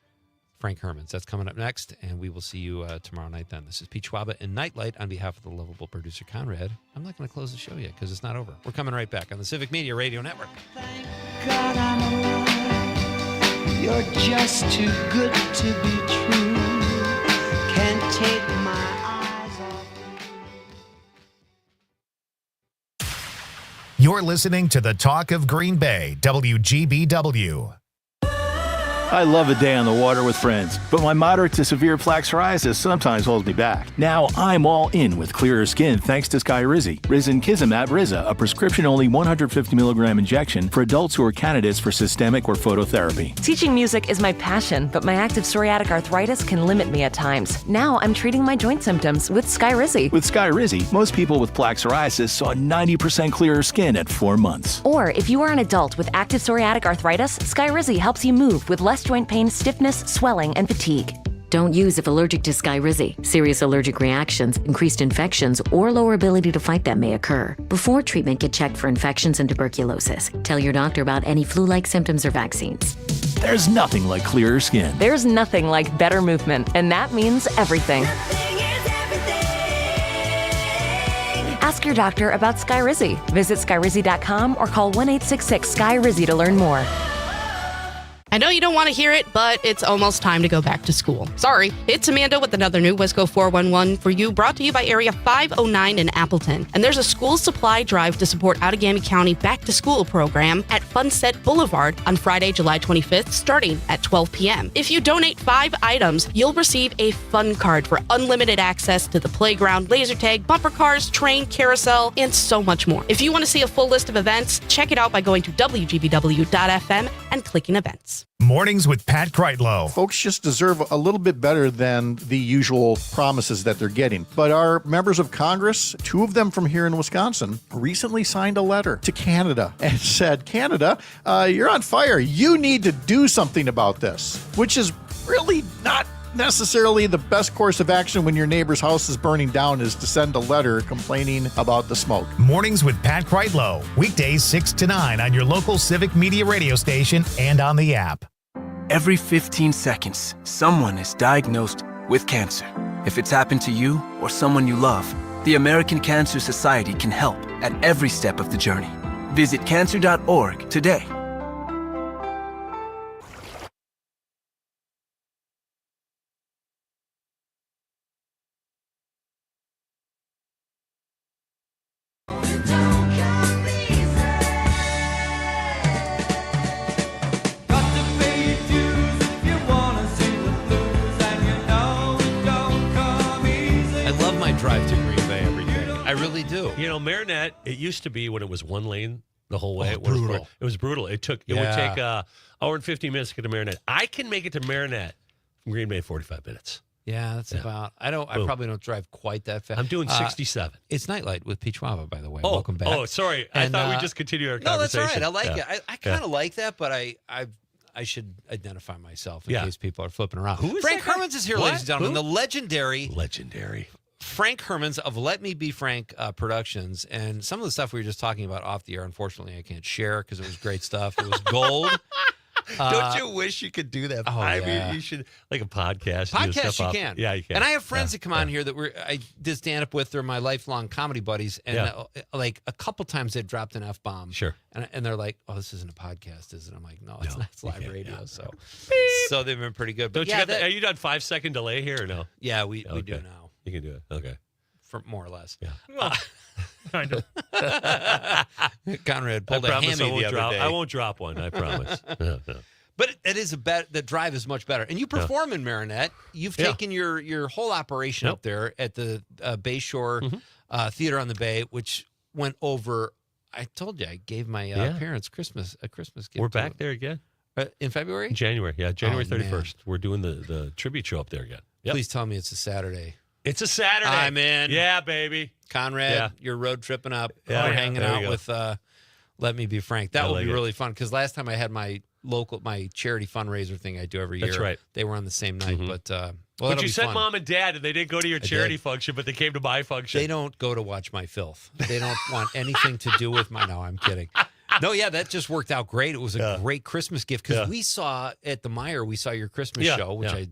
Frank Hermans. That's coming up next, and we will see you tomorrow night then. This is Pete Schwaba and Nite Lite on behalf of the lovable producer Conrad. I'm not going to close the show yet because it's not over. We're coming right back on the Civic Media Radio Network. Thank God I'm alive. You're just too good to be true. Can't take my eyes off you. You're listening to the Talk of Green Bay, WGBW. I love a day on the water with friends, but my moderate to severe plaque psoriasis sometimes holds me back. Now I'm all in with clearer skin thanks to Skyrizi. Risankizumab Riza, a prescription-only 150 milligram injection for adults who are candidates for systemic or phototherapy. Teaching music is my passion, but my active psoriatic arthritis can limit me at times. Now I'm treating my joint symptoms with Skyrizi. With Skyrizi, most people with plaque psoriasis saw 90% clearer skin at 4 months. Or if you are an adult with active psoriatic arthritis, Skyrizi helps you move with less joint pain, stiffness, swelling, and fatigue. Don't use if allergic to Skyrizi. Serious allergic reactions, increased infections, or lower ability to fight them may occur. Before treatment, get checked for infections and tuberculosis. Tell your doctor about any flu-like symptoms or vaccines. There's nothing like clearer skin. There's nothing like better movement, and that means everything. Ask your doctor about Skyrizi. Visit Skyrizi.com or call 1-866-SKY-RIZZI to learn more. I know you don't want to hear it, but it's almost time to go back to school. Sorry, it's Amanda with another new Wisco 411 for you, brought to you by Area 509 in Appleton. And there's a school supply drive to support Outagamie County Back to School program at Funset Boulevard on Friday, July 25th, starting at 12 p.m. If you donate 5 items, you'll receive a fun card for unlimited access to the playground, laser tag, bumper cars, train, carousel, and so much more. If you want to see a full list of events, check it out by going to WGBW.FM and clicking events. Mornings with Pat Kreitlow. Folks just deserve a little bit better than the usual promises that they're getting. But our members of Congress, 2 of them from here in Wisconsin, recently signed a letter to Canada and said, Canada, you're on fire. You need to do something about this, which is really not necessarily the best course of action when your neighbor's house is burning down, is to send a letter complaining about the smoke. Mornings with Pat Kreitlow. Weekdays 6 to 9 on your local Civic Media radio station and on the app. Every 15 seconds, someone is diagnosed with cancer. If it's happened to you or someone you love, the American Cancer Society can help at every step of the journey. Visit cancer.org today. You know, Marinette, it used to be when it was one lane the whole way. It was brutal. It would take hour and 15 minutes to get to Marinette. I can make it to Marinette from Green Bay in 45 minutes. Yeah, that's about. I probably don't drive quite that fast. I'm doing 67. It's Nite Lite with Pete Schwaba, by the way. Welcome back. Oh, sorry. I thought we just continued our conversation. No, that's all right. I like it. I kind of like that, but I should identify myself in Yeah. case people are flipping around. Who is Frank that guy? Hermans is here, What? ladies and gentlemen. Who? The legendary Frank Hermans of Let Me Be Frank Productions. And some of the stuff we were just talking about off the air, unfortunately, I can't share because it was great stuff. It was gold. Don't you wish you could do that? Oh, I yeah. mean, you should, like a podcast. do Podcast, stuff you off- can. Yeah, you can. And I have friends Yeah. that come on here that I did stand up with. They're my lifelong comedy buddies. And like a couple times they've dropped an F-bomb. Sure. And they're like, oh, this isn't a podcast, is it? I'm like, no, it's not. It's live radio. So they've been pretty good. But Don't you got are you done 5-second delay here or no? Yeah, we do Okay. now. You can do it. Okay. For more or less. Yeah. Kind of. Conrad pulled I a promise hammy I won't the other drop. day. I won't drop one. I promise. No. But it is the drive is much better. And you perform in Marinette. You've taken your whole operation up there at the Bay Shore Theater on the Bay, which went over. I told you I gave my parents a Christmas gift. We're back there again. In February? In January. Yeah, January Oh, man. 31st. We're doing the tribute show up there again. Yep. Please tell me it's a Saturday. It's a Saturday. I'm in. Yeah, baby. Conrad, you're road tripping up. Yeah, We're yeah. hanging There we out go. with Let Me Be Frank. That I will like be it. really fun because last time I had my charity fundraiser thing I do every year. That's right. They were on the same night, but But that'll you be said fun. mom and dad, and they didn't go to your charity did. function, but they came to my function. They don't go to watch my filth. They don't want anything to do with my. No, I'm kidding. No, yeah, that just worked out great. It was a great Christmas gift because we saw at the Meyer, we saw your Christmas show, which I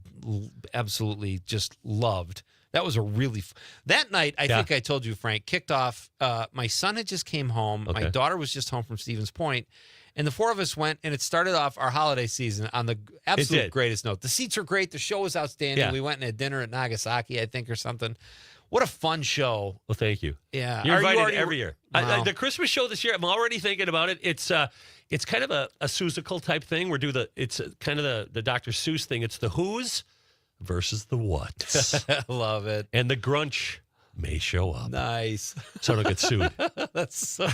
absolutely just loved. That was a really that night. I think I told you, Frank, kicked off. My son had just came home. My daughter was just home from Stevens Point, and the four of us went, and it started off our holiday season on the absolute greatest note. The seats were great. The show was outstanding. Yeah. We went and had dinner at Nagasaki, I think, or something. What a fun show. Well, thank you. Yeah. You're Are you invited already- every year. Wow. The Christmas show this year, I'm already thinking about it. It's kind of a Seussical type thing. We're doing it's kind of the Dr. Seuss thing. It's the who's versus the what's. Love it. And the Grunch may show up. Nice. So I don't get sued. That's so.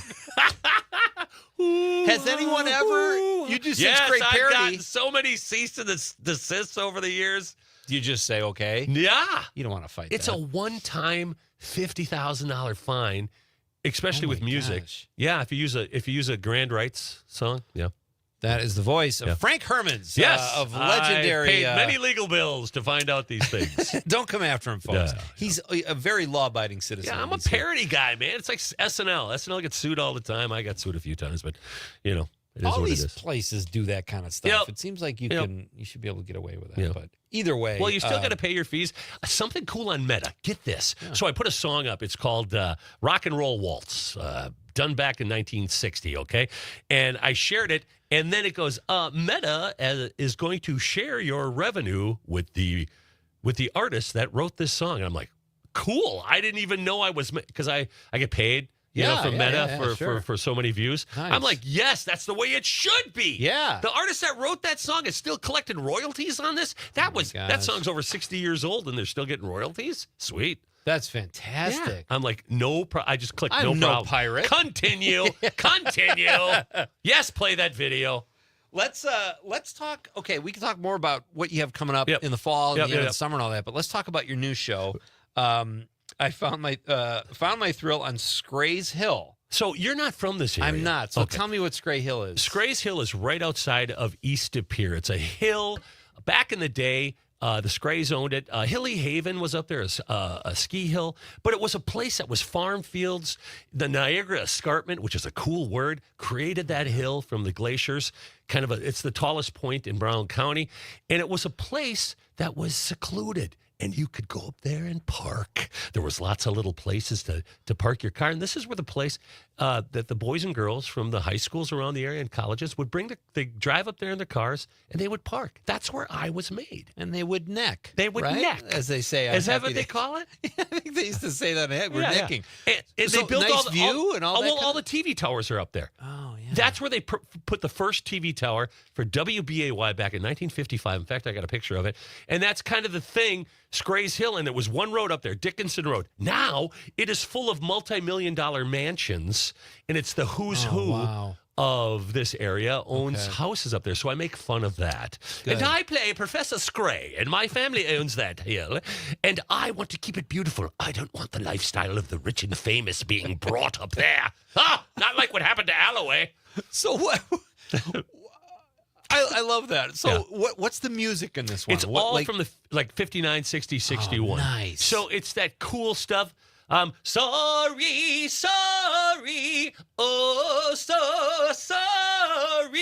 Has anyone ever? You do such Yes, great I've parody. gotten so many cease and desists over the years. You just say okay. Yeah. You don't want to fight. It's that. a one-time $50,000 fine, especially with music. gosh. Yeah, if you use a grand rights song, yeah. That is the voice of Frank Hermans. Yes, of legendary. I paid many legal bills to find out these things. Don't come after him, folks. No. He's a very law-abiding citizen. Yeah, I'm a parody guy, man. It's like SNL. SNL gets sued all the time. I got sued a few times, but it is All what these it is. places do that kind of stuff. Yep. It seems like you should be able to get away with that. Yep. But either way, Well, you still got to pay your fees. Something cool on Meta. Get this. So I put a song up. It's called Rock and Roll Waltz, done back in 1960, okay? And I shared it, and then it goes, Meta is going to share your revenue with the artist that wrote this song. And I'm like, cool. I didn't even know I was, because I get paid. From Meta for so many views. Nice. I'm like, yes, that's the way it should be. Yeah. The artist that wrote that song is still collecting royalties on this. That gosh. song's over 60 years old and they're still getting royalties. Sweet. That's fantastic. I'm like, I just clicked I'm no problem. pirate. Continue. Yes, play that video. Let's talk. Okay, we can talk more about what you have coming up in the fall and the end of the summer and all that. But let's talk about your new show. I found my thrill on Scray's Hill. So you're not from this area. I'm not. So tell me what Scray Hill is. Scray's Hill is right outside of East De Pere. It's a hill. Back in the day, the Scrays owned it. Hilly Haven was up there, a ski hill. But it was a place that was farm fields. The Niagara Escarpment, which is a cool word, created that hill from the glaciers. It's the tallest point in Brown County. And it was a place that was secluded. And you could go up there and park. There was lots of little places to park your car. And this is where the place that the boys and girls from the high schools around the area and colleges would they drive up there in their cars and they would park. That's where I was made. And they would neck. They would right? neck. As they say. Is that what they call it? I think they used to say that. We're necking. And So they built nice view and all that Well, kind all the TV towers are up there. Oh, yeah. That's where they put the first TV tower for WBAY back in 1955. In fact, I got a picture of it. And that's kind of the thing, Scray's Hill, and there was one road up there, Dickinson Road. Now it is full of multi-million-dollar mansions, and it's the who's who of this area owns houses up there. So I make fun of that. Good. And I play Professor Scray, and my family owns that hill, and I want to keep it beautiful. I don't want the lifestyle of the rich and famous being brought up there. Not like what happened to Alloway. So what? I love that. So what's the music in this one? It's all from the 59, 60, 61. Oh, nice. So it's that cool stuff. Sorry, oh, so sorry.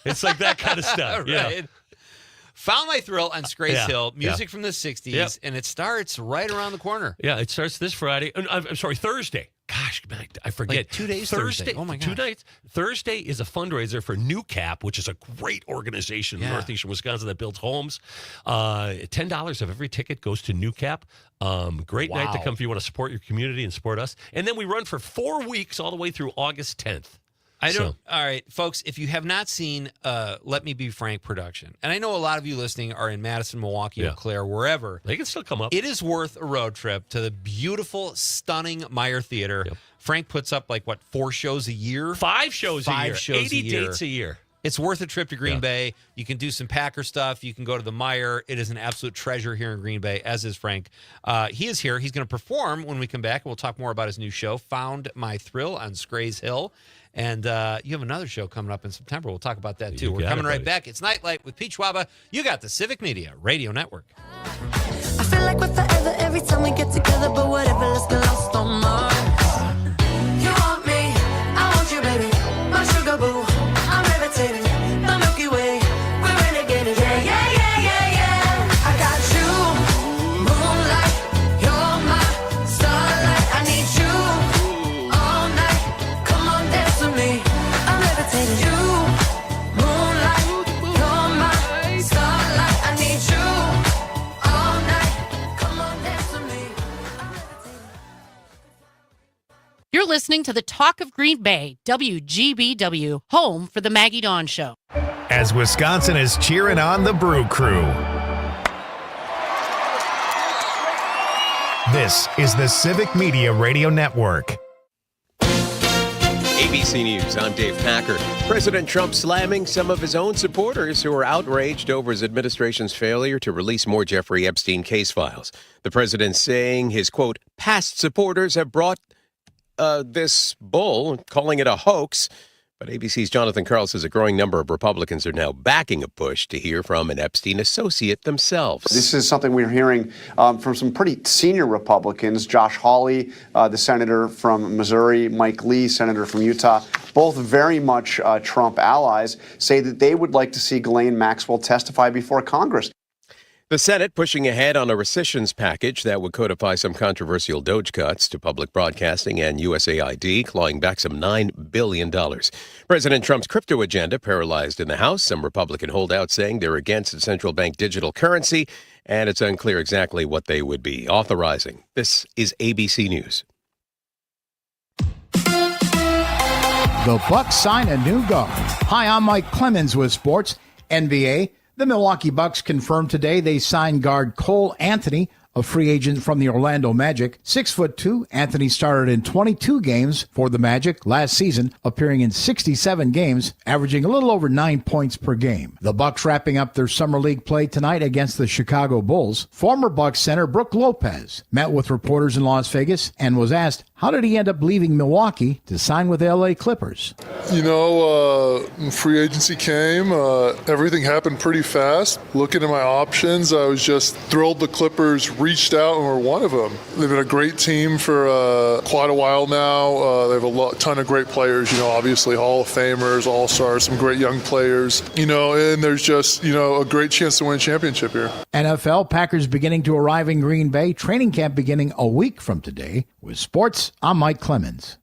It's like that kind of stuff. Right. Yeah. Found my thrill on Scrace Hill, music yeah. from the 60s, Yep. and it starts right around the corner. Yeah, it starts this Friday. I'm sorry, Thursday. Gosh, man, I forget. Like 2 days Thursday. Oh, my gosh. 2 nights. Thursday is a fundraiser for New Cap, which is a great organization in northeastern Wisconsin that builds homes. $10 of every ticket goes to New Cap. Great night to come if you want to support your community and support us. And then we run for 4 weeks all the way through August 10th. All right, folks, if you have not seen Let Me Be Frank production, and I know a lot of you listening are in Madison, Milwaukee, Eau Claire, wherever. They can still come up. It is worth a road trip to the beautiful, stunning Meyer Theater. Yep. Frank puts up 4 shows a year? 5 shows a year. 5 shows 80 a year. dates a year. It's worth a trip to Green Bay. You can do some Packer stuff. You can go to the Meyer. It is an absolute treasure here in Green Bay, as is Frank. He is here. He's going to perform when we come back. We'll talk more about his new show, Found My Thrill on Scrace Hill. And you have another show coming up in September. We'll talk about that, too. We're coming right back. It's Nightlight with Pete Schwaba. You got the Civic Media Radio Network. I feel like we're forever every time we get together, but whatever, let's get lost on Mars. You want me, I want you, baby. My sugar boo, I'm levitating. The Milky Way, we're renegading. Yeah, yeah, yeah, yeah, yeah. I got you, moonlight. You're my starlight. I need you all night. Come on, dance with me. I'm levitating. You, moonlight. You're my starlight. I need you all night. Come on, dance with me. You're listening to the Talk of Green Bay, WGBW, home for the Maggie Dawn Show. As Wisconsin is cheering on the Brew Crew. This is the Civic Media Radio Network. ABC News, I'm Dave Packer. President Trump slamming some of his own supporters who are outraged over his administration's failure to release more Jeffrey Epstein case files. The president saying his, quote, past supporters have brought this bull, calling it a hoax. But ABC's Jonathan Karl says a growing number of Republicans are now backing a push to hear from an Epstein associate themselves. This is something we're hearing from some pretty senior Republicans. Josh Hawley, the senator from Missouri, Mike Lee, senator from Utah, both very much Trump allies, say that they would like to see Ghislaine Maxwell testify before Congress. The Senate pushing ahead on a rescissions package that would codify some controversial DOJ cuts to public broadcasting and USAID, clawing back some $9 billion. President Trump's crypto agenda paralyzed in the House. Some Republican holdouts saying they're against a central bank digital currency, and it's unclear exactly what they would be authorizing. This is ABC News. The Bucks sign a new guard. Hi, I'm Mike Clemens with Sports. NBA. The Milwaukee Bucks confirmed today they signed guard Cole Anthony, a free agent from the Orlando Magic. 6'2", Anthony started in 22 games for the Magic last season, appearing in 67 games, averaging a little over 9 points per game. The Bucks wrapping up their summer league play tonight against the Chicago Bulls. Former Bucks center Brook Lopez met with reporters in Las Vegas and was asked, how did he end up leaving Milwaukee to sign with the LA Clippers? You know, free agency came. Everything happened pretty fast. Looking at my options, I was just thrilled the Clippers reached out and were one of them. They've been a great team for quite a while now. They have a ton of great players, you know, obviously Hall of Famers, All-Stars, some great young players, you know, and there's just, you know, a great chance to win a championship here. NFL, Packers beginning to arrive in Green Bay. Training camp beginning a week from today. With sports, I'm Mike Clemens.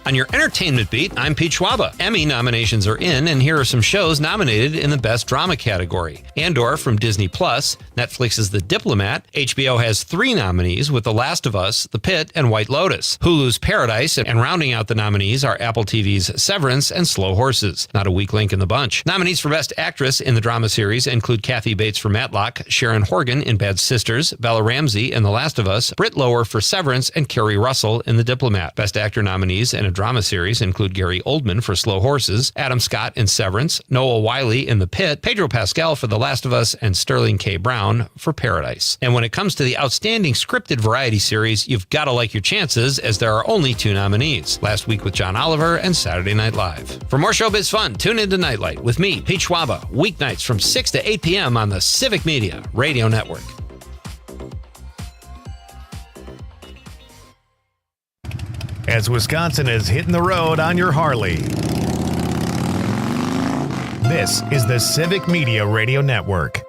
On your entertainment beat, I'm Pete Schwaba. Emmy nominations are in, and here are some shows nominated in the Best Drama category. Andor from Disney+, Netflix's The Diplomat. HBO has 3 nominees with The Last of Us, The Pit, and White Lotus. Hulu's Paradise, and rounding out the nominees are Apple TV's Severance and Slow Horses. Not a weak link in the bunch. Nominees for Best Actress in the drama series include Kathy Bates for Matlock, Sharon Horgan in Bad Sisters, Bella Ramsey in The Last of Us, Britt Lower for Severance, and Kerry Russell in The Diplomat. Best Actor nominees in a drama series include Gary Oldman for Slow Horses, Adam Scott in Severance, Noah Wiley in The Pit, Pedro Pascal for The Last of Us, and Sterling K. Brown for Paradise. And when it comes to the outstanding scripted variety series, you've got to like your chances, as there are only 2 nominees, Last Week with John Oliver and Saturday Night Live. For more showbiz fun, tune into Nightlight with me, Pete Schwaba, weeknights from 6 to 8 p.m. on the Civic Media Radio Network. As Wisconsin is hitting the road on your Harley. This is the Civic Media Radio Network.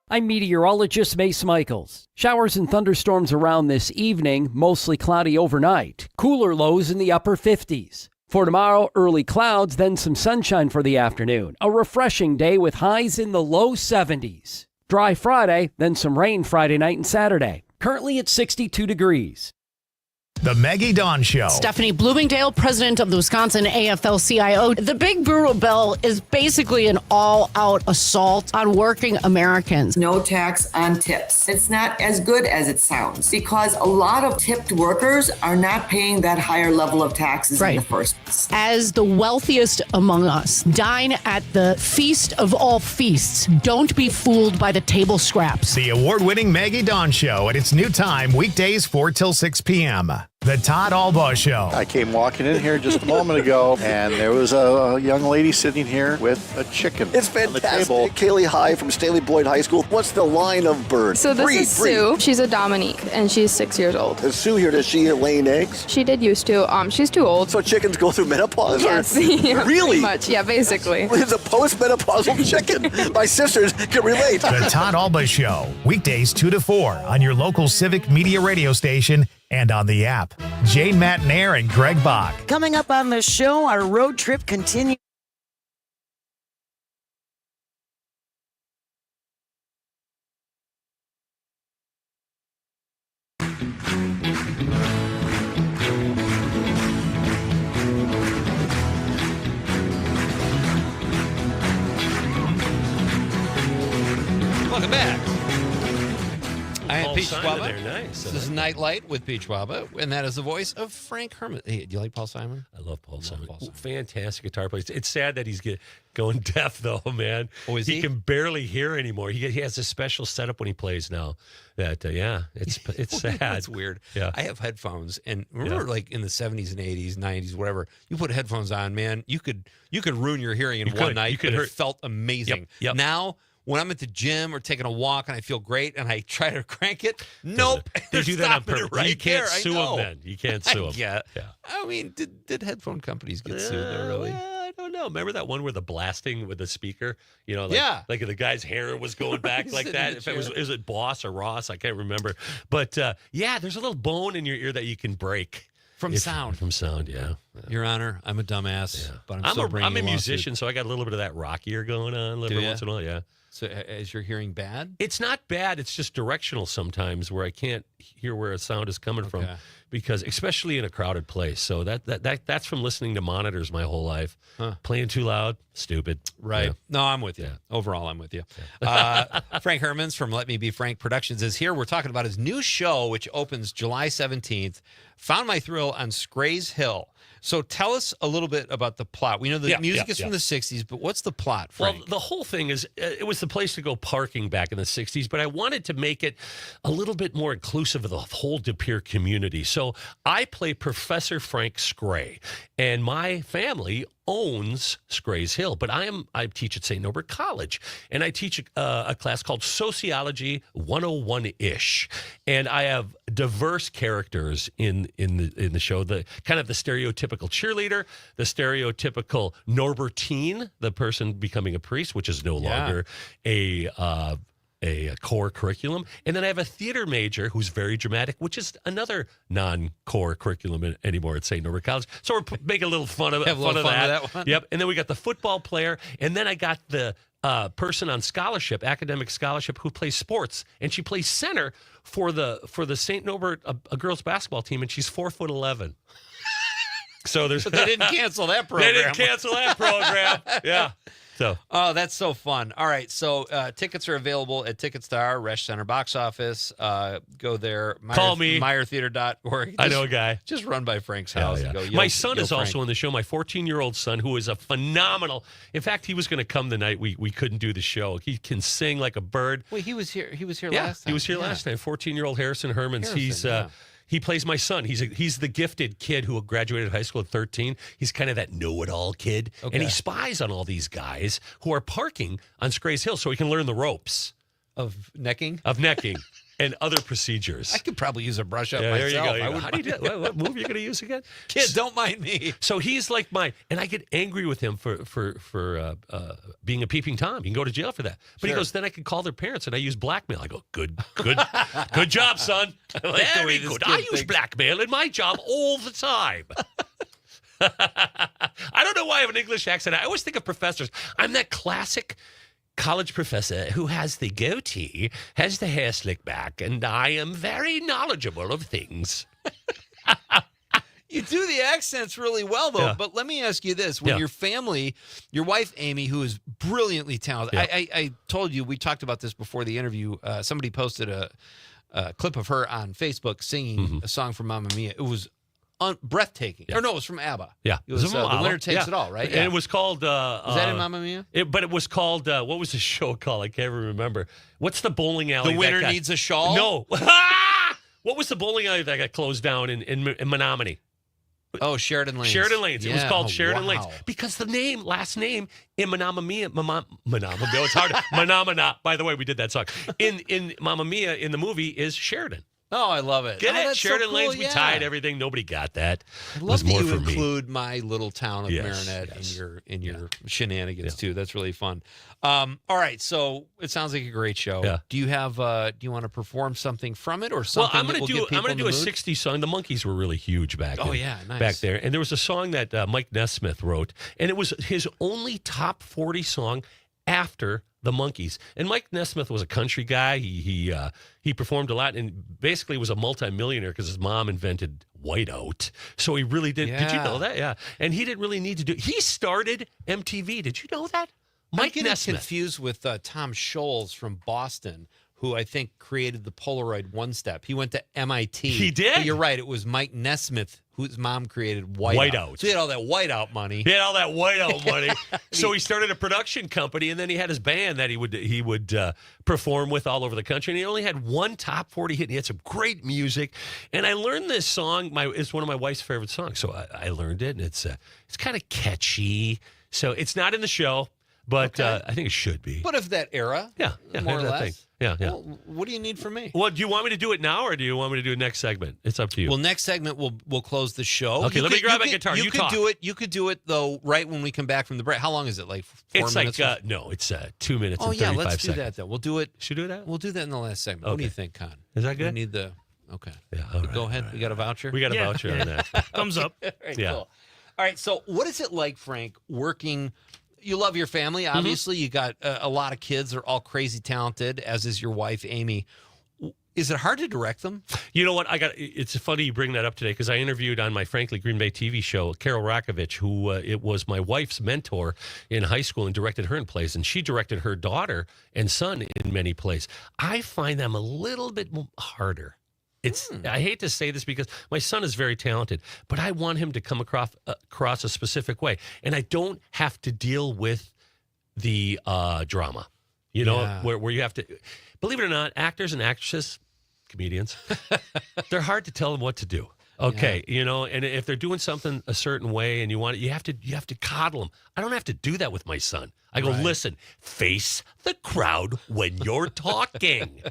I'm meteorologist Mace Michaels. Showers and thunderstorms around this evening, mostly cloudy overnight. Cooler lows in the upper 50s. For tomorrow, early clouds, then some sunshine for the afternoon. A refreshing day with highs in the low 70s. Dry Friday, then some rain Friday night and Saturday. Currently at 62 degrees. The Maggie Dawn Show. Stephanie Bloomingdale, president of the Wisconsin AFL-CIO. The big brutal bill is basically an all-out assault on working Americans. No tax on tips. It's not as good as it sounds because a lot of tipped workers are not paying that higher level of taxes in the first place. As the wealthiest among us, dine at the feast of all feasts. Don't be fooled by the table scraps. The award-winning Maggie Dawn Show at its new time, weekdays 4 till 6 p.m. The Todd Albaugh Show. I came walking in here just a moment ago, and there was a young lady sitting here with a chicken. It's fantastic. Kaylee High from Staley Boyd High School. What's the line of bird? So this is Sue. She's a Dominique, and she's 6 years old. Is Sue here? Does she laying eggs? She did used to. She's too old. So chickens go through menopause? Yes. Yeah, really? Pretty much. Yeah, basically. It's a postmenopausal chicken. My sisters can relate. The Todd Albaugh Show. Weekdays 2 to 4 on your local Civic Media radio station and on the app. Jane Matnair and Greg Bach. Coming up on the show, our road trip continues. Welcome back. I am Paul Pete Simon Schwaba. there, nice. This is Nightlight with Pete Schwaba, and that is the voice of Frank Hermit. Hey, do you like Paul Simon? I love Paul Simon. Fantastic guitar player. It's sad that he's going deaf, though, man. Oh, is he? Can barely hear anymore. He has a special setup when he plays now. That it's sad. That's weird. Yeah, I have headphones, and remember, like in the 70s and 80s, 90s, whatever. You put headphones on, man. You could ruin your hearing in one night. It felt amazing. Yep. Now, when I'm at the gym or taking a walk and I feel great and I try to crank it, nope. They do that on purpose. Right you can't there. sue them then. You can't sue them. Yeah. I mean, did headphone companies get sued though, really? I don't know. Remember that one where the blasting with the speaker? You know, like the guy's hair was going back like that. If it was it Boss or Ross? I can't remember. But there's a little bone in your ear that you can break. From sound, yeah. Your Honor, I'm a dumbass, but I'm a musician, so I got a little bit of that rock ear going on every once in a while, yeah. So is your hearing bad? It's not bad. It's just directional sometimes where I can't hear where a sound is coming from because especially in a crowded place. So that's from listening to monitors my whole life. Playing too loud, stupid. Right. Yeah. No, I'm with you. Yeah. Overall, I'm with you. Frank Hermans from Let Me Be Frank Productions is here. We're talking about his new show, which opens July 17th. Found My Thrill on Scray's Hill. So tell us a little bit about the plot. We know the music is from the 60s, but what's the plot, Frank? Well, the whole thing is, it was the place to go parking back in the 60s, but I wanted to make it a little bit more inclusive of the whole De Pere community. So I play Professor Frank Scray, and my family owns Scray's Hill, but I teach at St. Norbert College, and I teach a class called Sociology 101-ish, and I have diverse characters in the show. The kind of the stereotypical cheerleader, the stereotypical Norbertine, the person becoming a priest, which is no longer a core curriculum. And then I have a theater major who's very dramatic, which is another non-core curriculum anymore at St. Norbert College. So we're making a little fun of that one. Yep. And then we got the football player. And then I got the person on scholarship, academic scholarship, who plays sports. And she plays center for the St. Norbert a girls basketball team. And she's 4'11". So But they didn't cancel that program. They didn't cancel that program. Yeah. So, oh, that's so fun. All right, so tickets are available at Ticketstar, Resch Center box office. Go there. Call me. MeyerTheater.org. I know a guy. Just run by Frank's house. And go, My son is also in the show. My 14-year-old son, who is a phenomenal. In fact, he was going to come the night we couldn't do the show. He can sing like a bird. Wait, he was here. He was here Yeah, last time. he was here last time. 14-year-old Harrison Hermans. He plays my son. He's the gifted kid who graduated high school at 13. He's kind of that know-it-all kid. Okay. And he spies on all these guys who are parking on Scrays Hill so he can learn the ropes. Of necking? Of necking and other procedures. I could probably use a brush up There myself. you go. How do you do it? What move are you going to use again? Kids, don't mind me. So he's like and I get angry with him for being a peeping Tom. You can go to jail for that. But he Sure. goes, then I can call their parents, and I use blackmail. I go, good job, son. Very good. I use blackmail in my job all the time. I don't know why I have an English accent. I always think of professors. I'm that classic college professor who has the goatee, has the hair slicked back, and I am very knowledgeable of things. You do the accents really well, though. Yeah. But let me ask you this. When your family, your wife, Amy, who is brilliantly talented, I told you, we talked about this before the interview. Somebody posted a clip of her on Facebook singing a song from Mamma Mia. It was breathtaking. Or no, it was from ABBA. Yeah. It was The Winner Takes It All, right? And it was called... was that in Mamma Mia? But it was called... what was the show called? I can't remember. What's the bowling alley? The Winner Needs a Shawl? No. What was the bowling alley that got closed down in Menominee? Oh, Sheridan Lanes. Sheridan Lanes. It was Yeah. called Sheridan Wow. Lanes. Because the last name in Mamma Mia, it's hard. Manamana. By the way, we did that song. In Mamma Mia, in the movie, is Sheridan. Oh, I love it. Get it? That's Sheridan so Lanes, cool. we tied everything. Nobody got that. I It love was that more you for me. include my little town of Yes, Marinette yes. in your shenanigans too. That's really fun. All right, so it sounds like a great show. Yeah. Do you want to perform something from it or something? Well, I'm going to do a 60s song. The Monkees were really huge back Oh, yeah, nice. back there. And there was a song that Mike Nesmith wrote, and it was his only top 40 song after the Monkees. And Mike Nesmith was a country guy. He performed a lot and basically was a multimillionaire because his mom invented whiteout. So he really did. Did you Yeah. know that? Yeah. And he didn't really need to do. He started MTV. Did you know that? I'm Mike getting Nesmith. confused with Tom Scholes from Boston, who I think created the Polaroid one-step. He went to MIT. He did? But you're right. It was Mike Nesmith whose mom created whiteout. So he had all that whiteout money. He had all that whiteout money. So he started a production company, and then he had his band that he would perform with all over the country. And he only had one top 40 hit. And he had some great music. And I learned this song. It's one of my wife's favorite songs. So I learned it, and it's kind of catchy. So it's not in the show, but I think it should be. But of that era, Yeah, more or that less. thing. Yeah. Well, what do you need from me? Well, do you want me to do it now, or do you want me to do it next segment? It's up to you. Well, next segment we'll close the show. Okay, let me grab my guitar. You You could talk. do it. You could do it though right when we come back from the break. How long is it? Like 4 it's minutes? like no, it's 2 minutes Oh and yeah, 35 let's do seconds. that then. We'll do it. Should we do that? We'll do that in the last segment. What do you Okay. think, Con? Is that good? We need the. Okay. Yeah. All right, Go ahead. all right. We got a voucher. We got a Yeah. voucher on that. Thumbs up. All right, Yeah. cool. All right. So, what is it like, Frank, working? You love your family, obviously. You got a lot of kids. They're all crazy talented, as is your wife, Amy. Is it hard to direct them? You know what? It's funny you bring that up today because I interviewed on my Frankly Green Bay TV show Carol Rakovich, who it was my wife's mentor in high school and directed her in plays, and she directed her daughter and son in many plays. I find them a little bit harder. I hate to say this because my son is very talented, but I want him to come across a specific way, and I don't have to deal with the drama. You know, where you have to, believe it or not, actors and actresses, comedians, they're hard to tell them what to do. Okay, you know, and if they're doing something a certain way and you have to coddle them. I don't have to do that with my son. I go, listen, face the crowd when you're talking.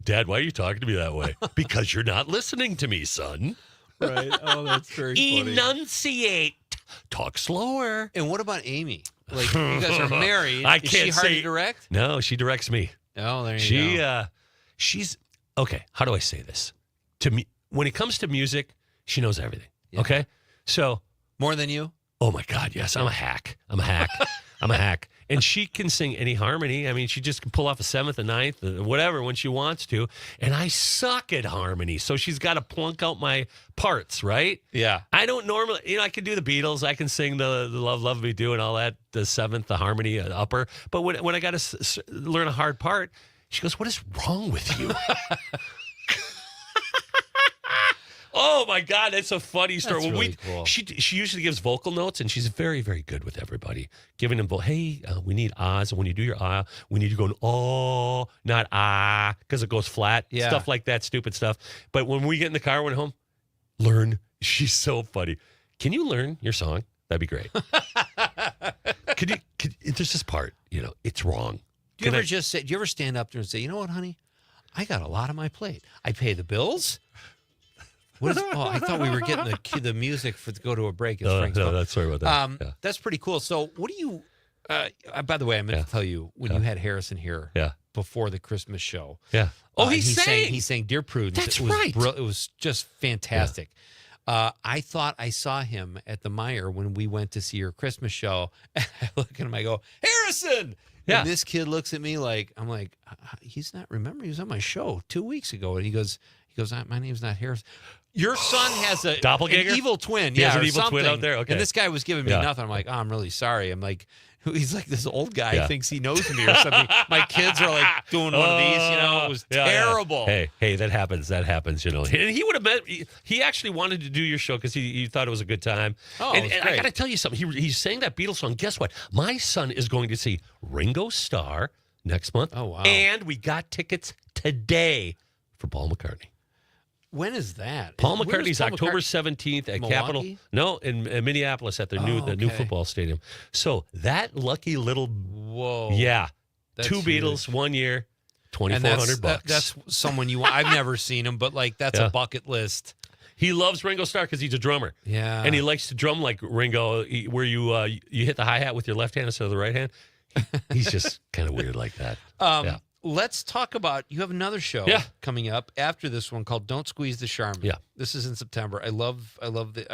Dad, why are you talking to me that way? Because you're not listening to me, son. Right. Oh, that's very funny. Enunciate. Talk slower. And what about Amy? Like, you guys are married. I Is can't she hard say- to direct? No, she directs me. Oh, there you go. She's okay. How do I say this? To me, when it comes to music, she knows everything. Yeah. Okay, so More than you? oh my God, yes, I'm a hack. I'm a hack. I'm a hack. And she can sing any harmony. I mean, she just can pull off a seventh, a ninth, whatever when she wants to. And I suck at harmony. So she's got to plunk out my parts, right? Yeah. I don't normally, I can do the Beatles. I can sing the Love, Love Me Do and all that, the seventh, the harmony, upper. But when I got to learn a hard part, she goes, "What is wrong with you?" Oh my God, that's a funny story. That's really cool. She usually gives vocal notes, and she's very, very good with everybody. Giving them, hey, we need ahs, and when you do your ah, we need you going oh, not ah, because it goes flat. Yeah. Stuff like that, stupid stuff. But when we get in the car, went home, learn. She's so funny. Can you learn your song? That'd be great. There's this part, it's wrong. Do you ever stand up there and say, "You know what, honey? I got a lot on my plate. I pay the bills." I thought we were getting the music to go to a break. Sorry about that. Yeah. That's pretty cool. So what do you, by the way, I meant to tell you, when you had Harrison here before the Christmas show. Yeah. Oh, he sang Dear Prudence. That's right. right. It was just fantastic. Yeah. I thought I saw him at the Meyer when we went to see your Christmas show. And I look at him, I go, "Harrison!" Yeah. And this kid looks at me like, I'm like, he's not, remember, he was on my show 2 weeks ago. And he goes, my name's not Harrison. Your son has a doppelganger, an evil twin. He has or an evil something. twin out there. Okay. And this guy was giving me nothing. I'm like, "Oh, I'm really sorry." I'm like, he's like this old guy thinks he knows me or something. My kids are like doing one of these, It was terrible. Yeah. Hey, that happens. And he would have met. He actually wanted to do your show because he thought it was a good time. Oh, and I got to tell you something. He sang that Beatles song. Guess what? My son is going to see Ringo Starr next month. Oh, wow. And we got tickets today for Paul McCartney. When is that? Paul McCartney's October 17th at Capitol. No, in Minneapolis at their new football stadium. So that lucky little. Whoa. Yeah. That's 2 Beatles, huge. 1 year, $2,400. That's someone you want. I've never seen him, but that's a bucket list. He loves Ringo Starr because he's a drummer. Yeah. And he likes to drum like Ringo, where you hit the hi-hat with your left hand instead of the right hand. He's just kind of weird like that. Let's talk about, you have another show coming up after this one called Don't Squeeze the Charmin. Yeah. This is in September. I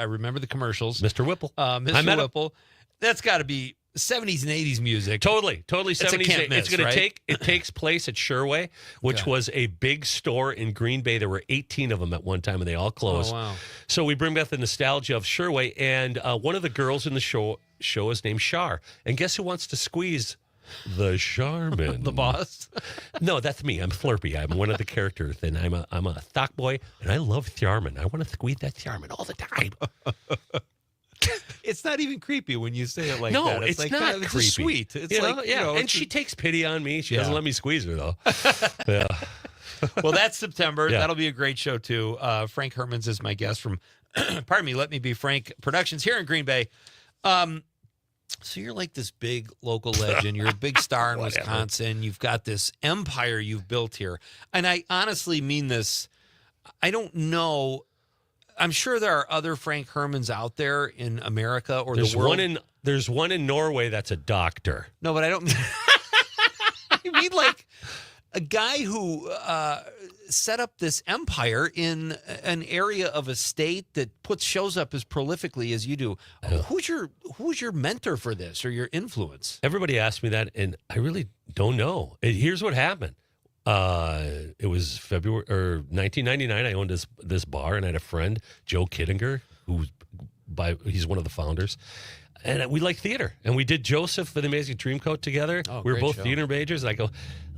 remember the commercials. Mr. Whipple. Mr. Whipple. That's got to be 70s and 80s music. Totally 70s. It's going to it takes place at Sherway, which was a big store in Green Bay. There were 18 of them at one time, and they all closed. Oh, wow. So we bring back the nostalgia of Sherway, and one of the girls in the show is named Char. And guess who wants to squeeze the Charmin? The boss? No, that's me. I'm Flurpy. I'm one of the characters, and I'm a stock boy, and I love Charmin. I want to squeeze that Charmin all the time. It's not even creepy when you say it like that. No, it's like, not it's creepy. Sweet. It's and she takes pity on me. She doesn't let me squeeze her, though. Yeah. Well, that's September. Yeah. That'll be a great show, too. Frank Hermans is my guest from, pardon me, Let Me Be Frank Productions here in Green Bay. So you're like this big local legend. You're a big star in Wisconsin. You've got this empire you've built here. And I honestly mean this. I don't know. I'm sure there are other Frank Hermans out there in America or the world. There's one in Norway that's a doctor. No, but I don't mean. I mean like a guy who set up this empire in an area of a state that puts shows up as prolifically as you do. Who's your mentor for this or your influence? Everybody asks me that, and I really don't know. Here's what happened. It was February or 1999. I owned this bar, and I had a friend, Joe Kittinger, he's one of the founders. And we like theater. And we did Joseph and the Amazing Dreamcoat together. Oh, we were both show. theater majors. And I go,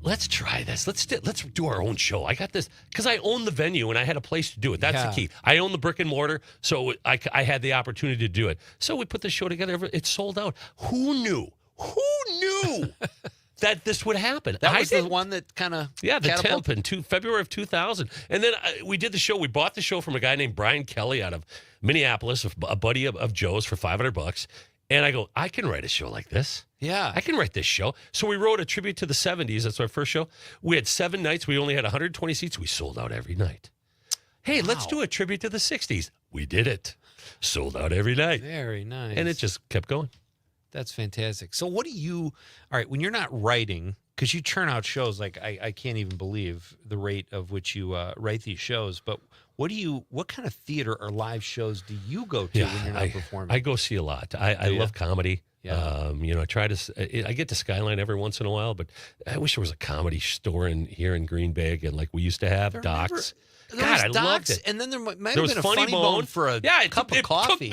let's try this. Let's do our own show. I got this because I own the venue and I had a place to do it. That's the key. I own the brick and mortar, so I had the opportunity to do it. So we put the show together. It sold out. Who knew that this would happen? That was the one that kind of the 10th in February of 2000. And then we did the show. We bought the show from a guy named Brian Kelly out of Minneapolis, a buddy of Joe's, for $500. And I go, I can write a show like this. Yeah. I can write this show. So we wrote a tribute to the 70s. That's our first show. We had 7 nights. We only had 120 seats. We sold out every night. Hey, let's do a tribute to the 60s. We did it. Sold out every night. Very nice. And it just kept going. That's fantastic. So what do you, all right, when you're not writing, because you churn out shows, like I can't even believe the rate of which you write these shows, but What kind of theater or live shows do you go to when you're not performing? I go see a lot. I love comedy. Yeah. I get to Skyline every once in a while, but I wish there was a comedy store here in Green Bay again, like we used to have. Docs. There was I loved Docs, it. and then there might There have was been a Funny Funny Bone. Bone for a cup of coffee.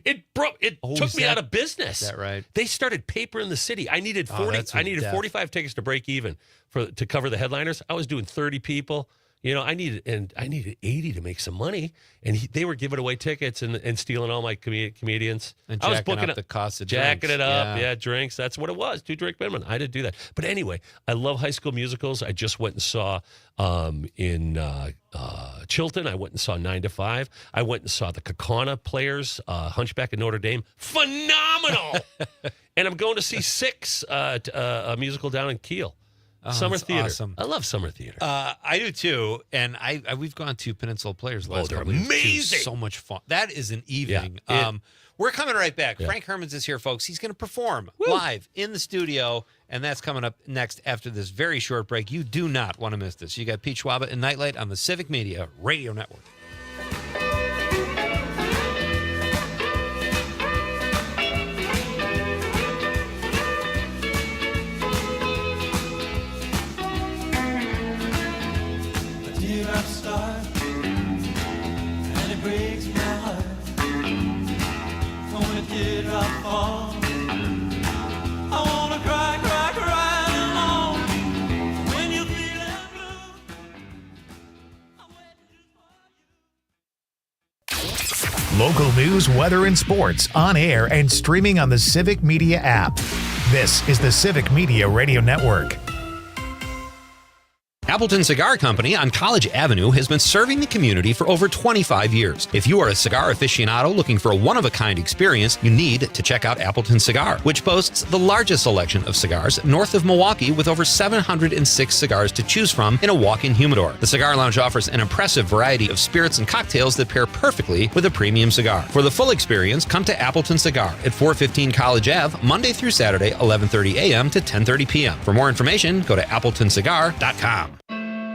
It took me out of business. Is that right? They started papering the city. I needed 45 tickets to break even to cover the headliners. I was doing 30 people. I needed 80 to make some money, and they were giving away tickets and stealing all my comedians. And I was jacking booking up the cost of jacking drinks. it up, Yeah. drinks. That's what it was. 2-drink minimum. I didn't do that, but anyway, I love High School Musicals. I just went and saw in Chilton. I went and saw 9 to 5. I went and saw the Kaukauna Players, Hunchback of Notre Dame. Phenomenal. And I'm going to see 6, a musical down in Kiel. Summer that's theater. awesome. I love summer theater. I do too, and we've gone to Peninsula Players last they're couple years, too. amazing. So much fun. That is an evening. Yeah, we're coming right back. Yeah. Frank Hermans is here, folks. He's going to perform live in the studio, and that's coming up next after this very short break. You do not want to miss this. You got Pete Schwaba and Nite Lite on the Civic Media Radio Network. And it breaks my heart when a teardrop falls. I wanna cry, cry, cry alone when you're feeling blue. Local news, weather, and sports on air and streaming on the Civic Media app. This is the Civic Media Radio Network. Appleton Cigar Company on College Avenue has been serving the community for over 25 years. If you are a cigar aficionado looking for a one-of-a-kind experience, you need to check out Appleton Cigar, which boasts the largest selection of cigars north of Milwaukee with over 706 cigars to choose from in a walk-in humidor. The Cigar Lounge offers an impressive variety of spirits and cocktails that pair perfectly with a premium cigar. For the full experience, come to Appleton Cigar at 415 College Ave, Monday through Saturday, 11:30 a.m. to 10:30 p.m. For more information, go to appletoncigar.com.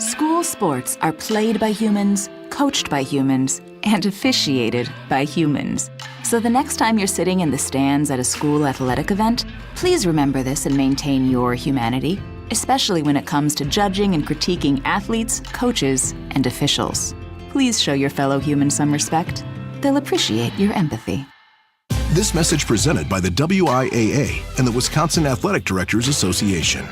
School sports are played by humans, coached by humans, and officiated by humans. So the next time you're sitting in the stands at a school athletic event, please remember this and maintain your humanity, especially when it comes to judging and critiquing athletes, coaches, and officials. Please show your fellow humans some respect. They'll appreciate your empathy. This message presented by the WIAA and the Wisconsin Athletic Directors Association.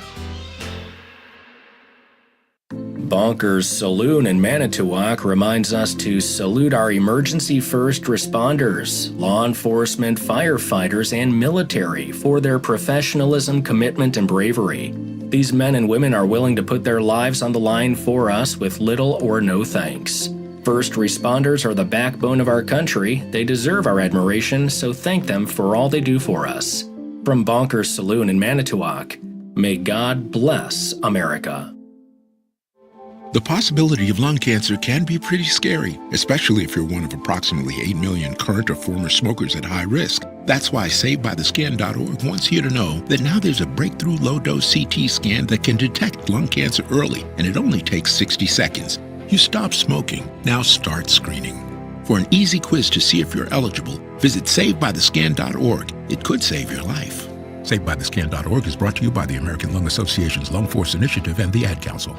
Bonkers Saloon in Manitowoc reminds us to salute our emergency first responders, law enforcement, firefighters, and military for their professionalism, commitment, and bravery. These men and women are willing to put their lives on the line for us with little or no thanks. First responders are the backbone of our country. They deserve our admiration, so thank them for all they do for us. From Bonkers Saloon in Manitowoc, may God bless America. The possibility of lung cancer can be pretty scary, especially if you're one of approximately 8 million current or former smokers at high risk. That's why SaveByTheScan.org wants you to know that now there's a breakthrough low-dose CT scan that can detect lung cancer early, and it only takes 60 seconds. You stop smoking, now start screening. For an easy quiz to see if you're eligible, visit SaveByTheScan.org. It could save your life. SaveByTheScan.org is brought to you by the American Lung Association's Lung Force Initiative and the Ad Council.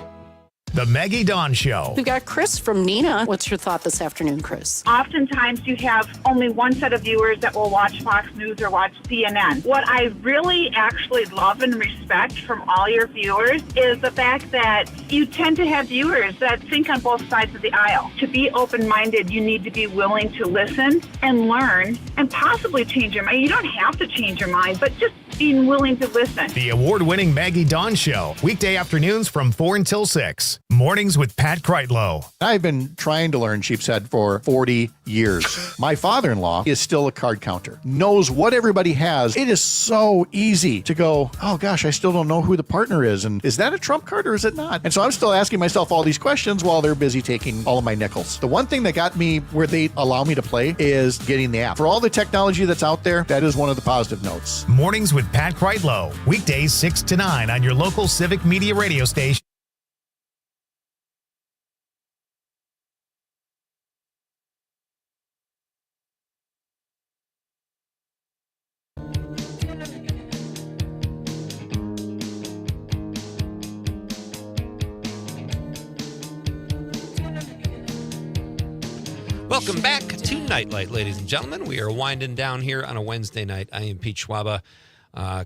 The Maggie Dawn Show. We've got Chris from Neenah. What's your thought this afternoon, Chris? Oftentimes you have only one set of viewers that will watch Fox News or watch CNN. What I really actually love and respect from all your viewers is the fact that you tend to have viewers that think on both sides of the aisle. To be open-minded, you need to be willing to listen and learn and possibly change your mind. You don't have to change your mind, but just being willing to listen. The award-winning Maggie Dawn Show. Weekday afternoons from 4 until 6. Mornings with Pat Kreitlow. I've been trying to learn sheep's head for 40 years. My father-in-law is still a card counter, knows what everybody has. It is so easy to go, oh gosh, I still don't know who the partner is. And is that a trump card or is it not? And so I'm still asking myself all these questions while they're busy taking all of my nickels. The one thing that got me where they allow me to play is getting the app. For all the technology that's out there, that is one of the positive notes. Mornings with Pat Kreitlow. Weekdays 6 to 9 on your local Civic Media radio station. Welcome back to Nightlight, ladies and gentlemen. We are winding down here on a Wednesday night. I am Pete Schwaba,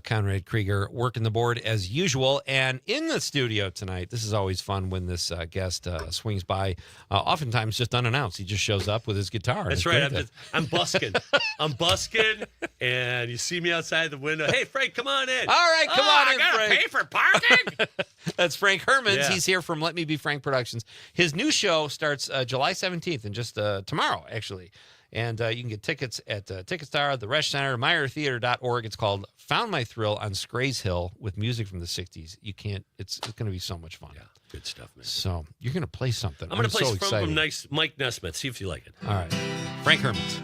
Conrad Krieger, working the board as usual. And in the studio tonight, this is always fun when this guest swings by, oftentimes just unannounced. He just shows up with his guitar. That's right. I'm busking. I'm busking, and you see me outside the window. Hey, Frank, come on in. All right, come on in, I gotta Frank. pay for parking? That's Frank Hermans. Yeah. He's here from Let Me Be Frank Productions. His new show starts July 17th, and just tomorrow, actually. And you can get tickets at Ticketstar, the Resch Center, MeyerTheater.org. It's called Found My Thrill on Scrays Hill with music from the 60s. You can't, it's going to be so much fun. Yeah, good stuff, man. So you're going to play something. I'm going to play so from excited. Mike Nesmith. See if you like it. All right. Frank Hermans.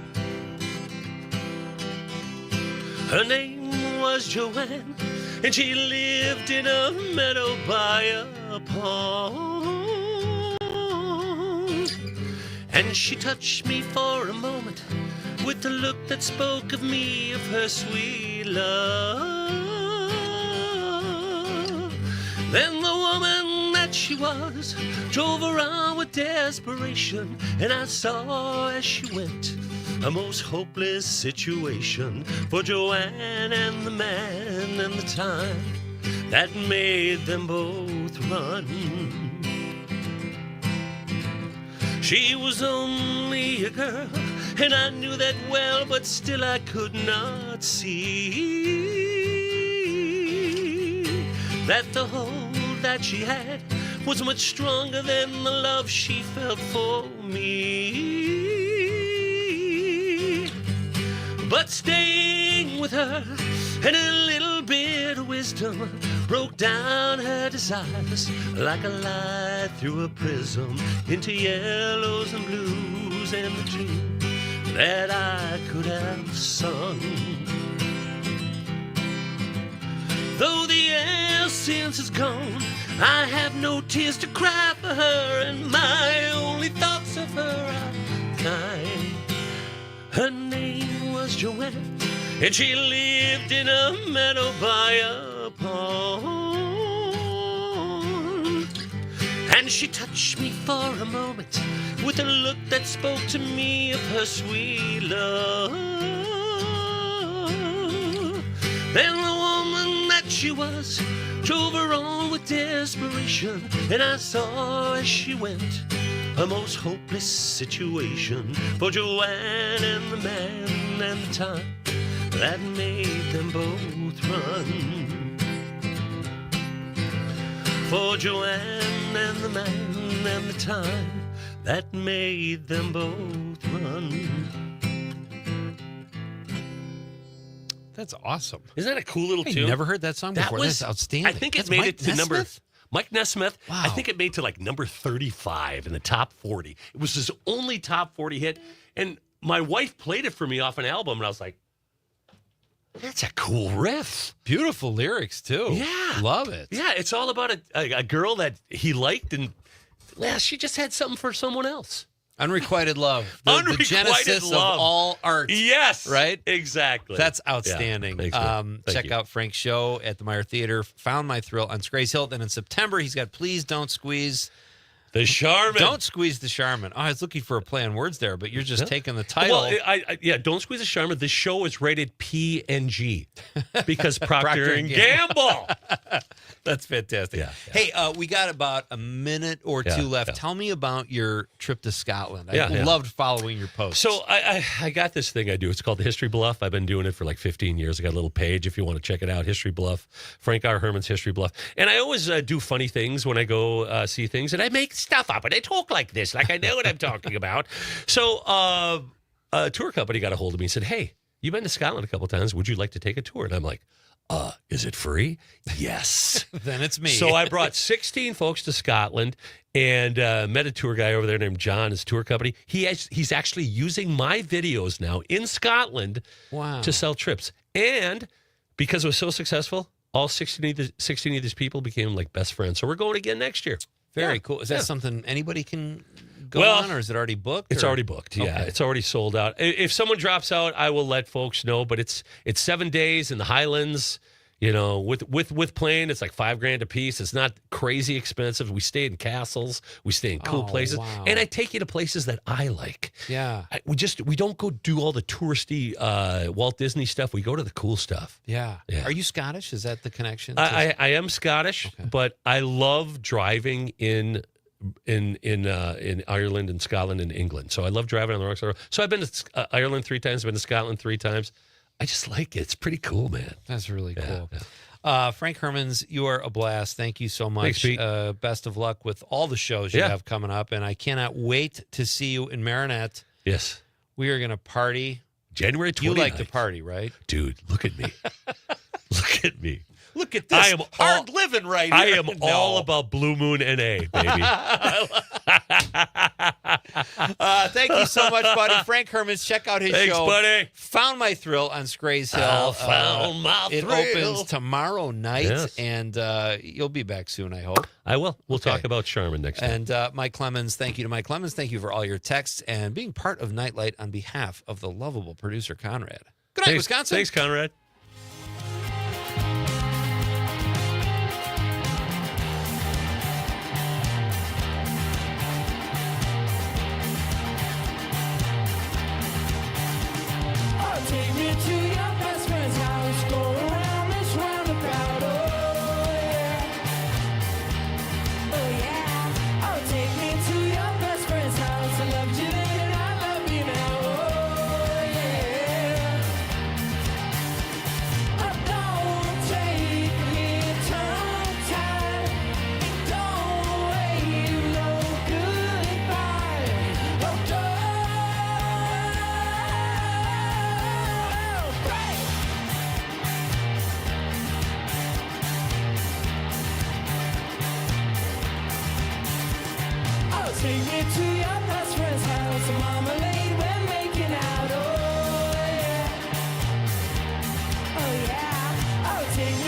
Her name was Joanne, and she lived in a meadow by a pond. And she touched me for a moment with the look that spoke of me, of her sweet love. Then the woman that she was drove around with desperation, and I saw as she went a most hopeless situation for Joanne and the man and the time that made them both run. She was only a girl, and I knew that well, but still I could not see that the hold that she had was much stronger than the love she felt for me. But staying with her and a little bit of wisdom broke down her desires like a light through a prism into yellows and blues and the dream that I could have sung. Though the essence is gone, I have no tears to cry for her, and my only thoughts of her are kind. Her name was Joanne, and she lived in a meadow by a pond. And she touched me for a moment with a look that spoke to me of her sweet love. Then the woman that she was drove her on with desperation, and I saw as she went a most hopeless situation for Joanne and the man and the time that made them both run. For Joanne and the man and the time that made them both run. That's awesome. Isn't that a cool little tune? Never heard that song before. That's outstanding. I think it That's made Mike it to Nesmith? Mike Nesmith. Wow. I think it made to like number 35 in the top 40. It was his only top 40 hit. And my wife played it for me off an album, and I was like, that's a cool riff. Beautiful lyrics, too. Yeah. Love it. Yeah, it's all about a girl that he liked, and well, she just had something for someone else. Unrequited love. The genesis love. of all art. Yes. Right? Exactly. That's outstanding. Yeah, thanks, Thank check you. out Frank's show at the Meyer Theater. Found My Thrill on Scrays Hill. Then in September, he's got Please Don't Squeeze the Charmin. Don't Squeeze the Charmin. Oh, I was looking for a play on words there, but you're just taking the title. Well, Don't Squeeze the Charmin. This show is rated PNG because Procter and Gamble. That's fantastic. Yeah. Hey, we got about a minute or two left. Yeah. Tell me about your trip to Scotland. I Yeah. loved following your posts. So I got this thing I do. It's called the History Bluff. I've been doing it for like 15 years. I got a little page if you want to check it out. History Bluff. Frank R. Herman's History Bluff. And I always do funny things when I go see things. And I make stuff up. And I talk like this, like I know what I'm talking about. So a tour company got a hold of me and said, hey, you've been to Scotland a couple times. Would you like to take a tour? And I'm like, is it free? Yes. Then it's me. So I brought 16 folks to Scotland and met a tour guy over there named John, his tour company. He's actually using my videos now in Scotland to sell trips. And because it was so successful, all 16 of these people became like best friends. So we're going again next year. Very cool. Is that something anybody can go on, or is it already booked? It's already booked. Yeah, Okay. it's already sold out. If someone drops out, I will let folks know. But it's 7 days in the Highlands. With playing, it's like $5,000 a piece. It's not crazy expensive. We stay in castles. We stay in cool places. Wow. And I take you to places that I like. Yeah. We don't go do all the touristy Walt Disney stuff. We go to the cool stuff. Yeah. Yeah. Are you Scottish? Is that the connection? I am Scottish, but I love driving in Ireland and Scotland and England. So I love driving on the Rockstar Road. So I've been to Ireland 3 times. I've been to Scotland 3 times. I just like it. It's pretty cool, man. That's really cool. Yeah. Frank Hermans, you are a blast. Thank you so much. Thanks, Pete. Best of luck with all the shows you have coming up. And I cannot wait to see you in Marinette. Yes. We are going to party. January 29th. You like to party, right? Dude, look at me. Look at me. Look at this. I am hard living right here. I am all about Blue Moon NA, baby. Thank you so much, buddy. Frank Hermans, check out his Thanks, show. buddy. Found My Thrill on Scrays Hill. I found my it thrill. opens tomorrow night, Yes. and you'll be back soon, I hope. I will. We'll talk about Charmin next time. And Mike Clemens, thank you to Mike Clemens. Thank you for all your texts and being part of Nightlight on behalf of the lovable producer, Conrad. Good night, Wisconsin. Thanks, Conrad. Take me to your best friend's house. Go around this roundabout. Oh yeah. Oh yeah. Oh, take me to your best friend's house. I loved you then and I love you now. Oh yeah. Oh, don't take me tongue tied. Don't wave no goodbye. Oh, don't. Oh, take me to your best friend's house. Marmalade, we're making out. Oh, yeah. Oh, yeah. Oh, take me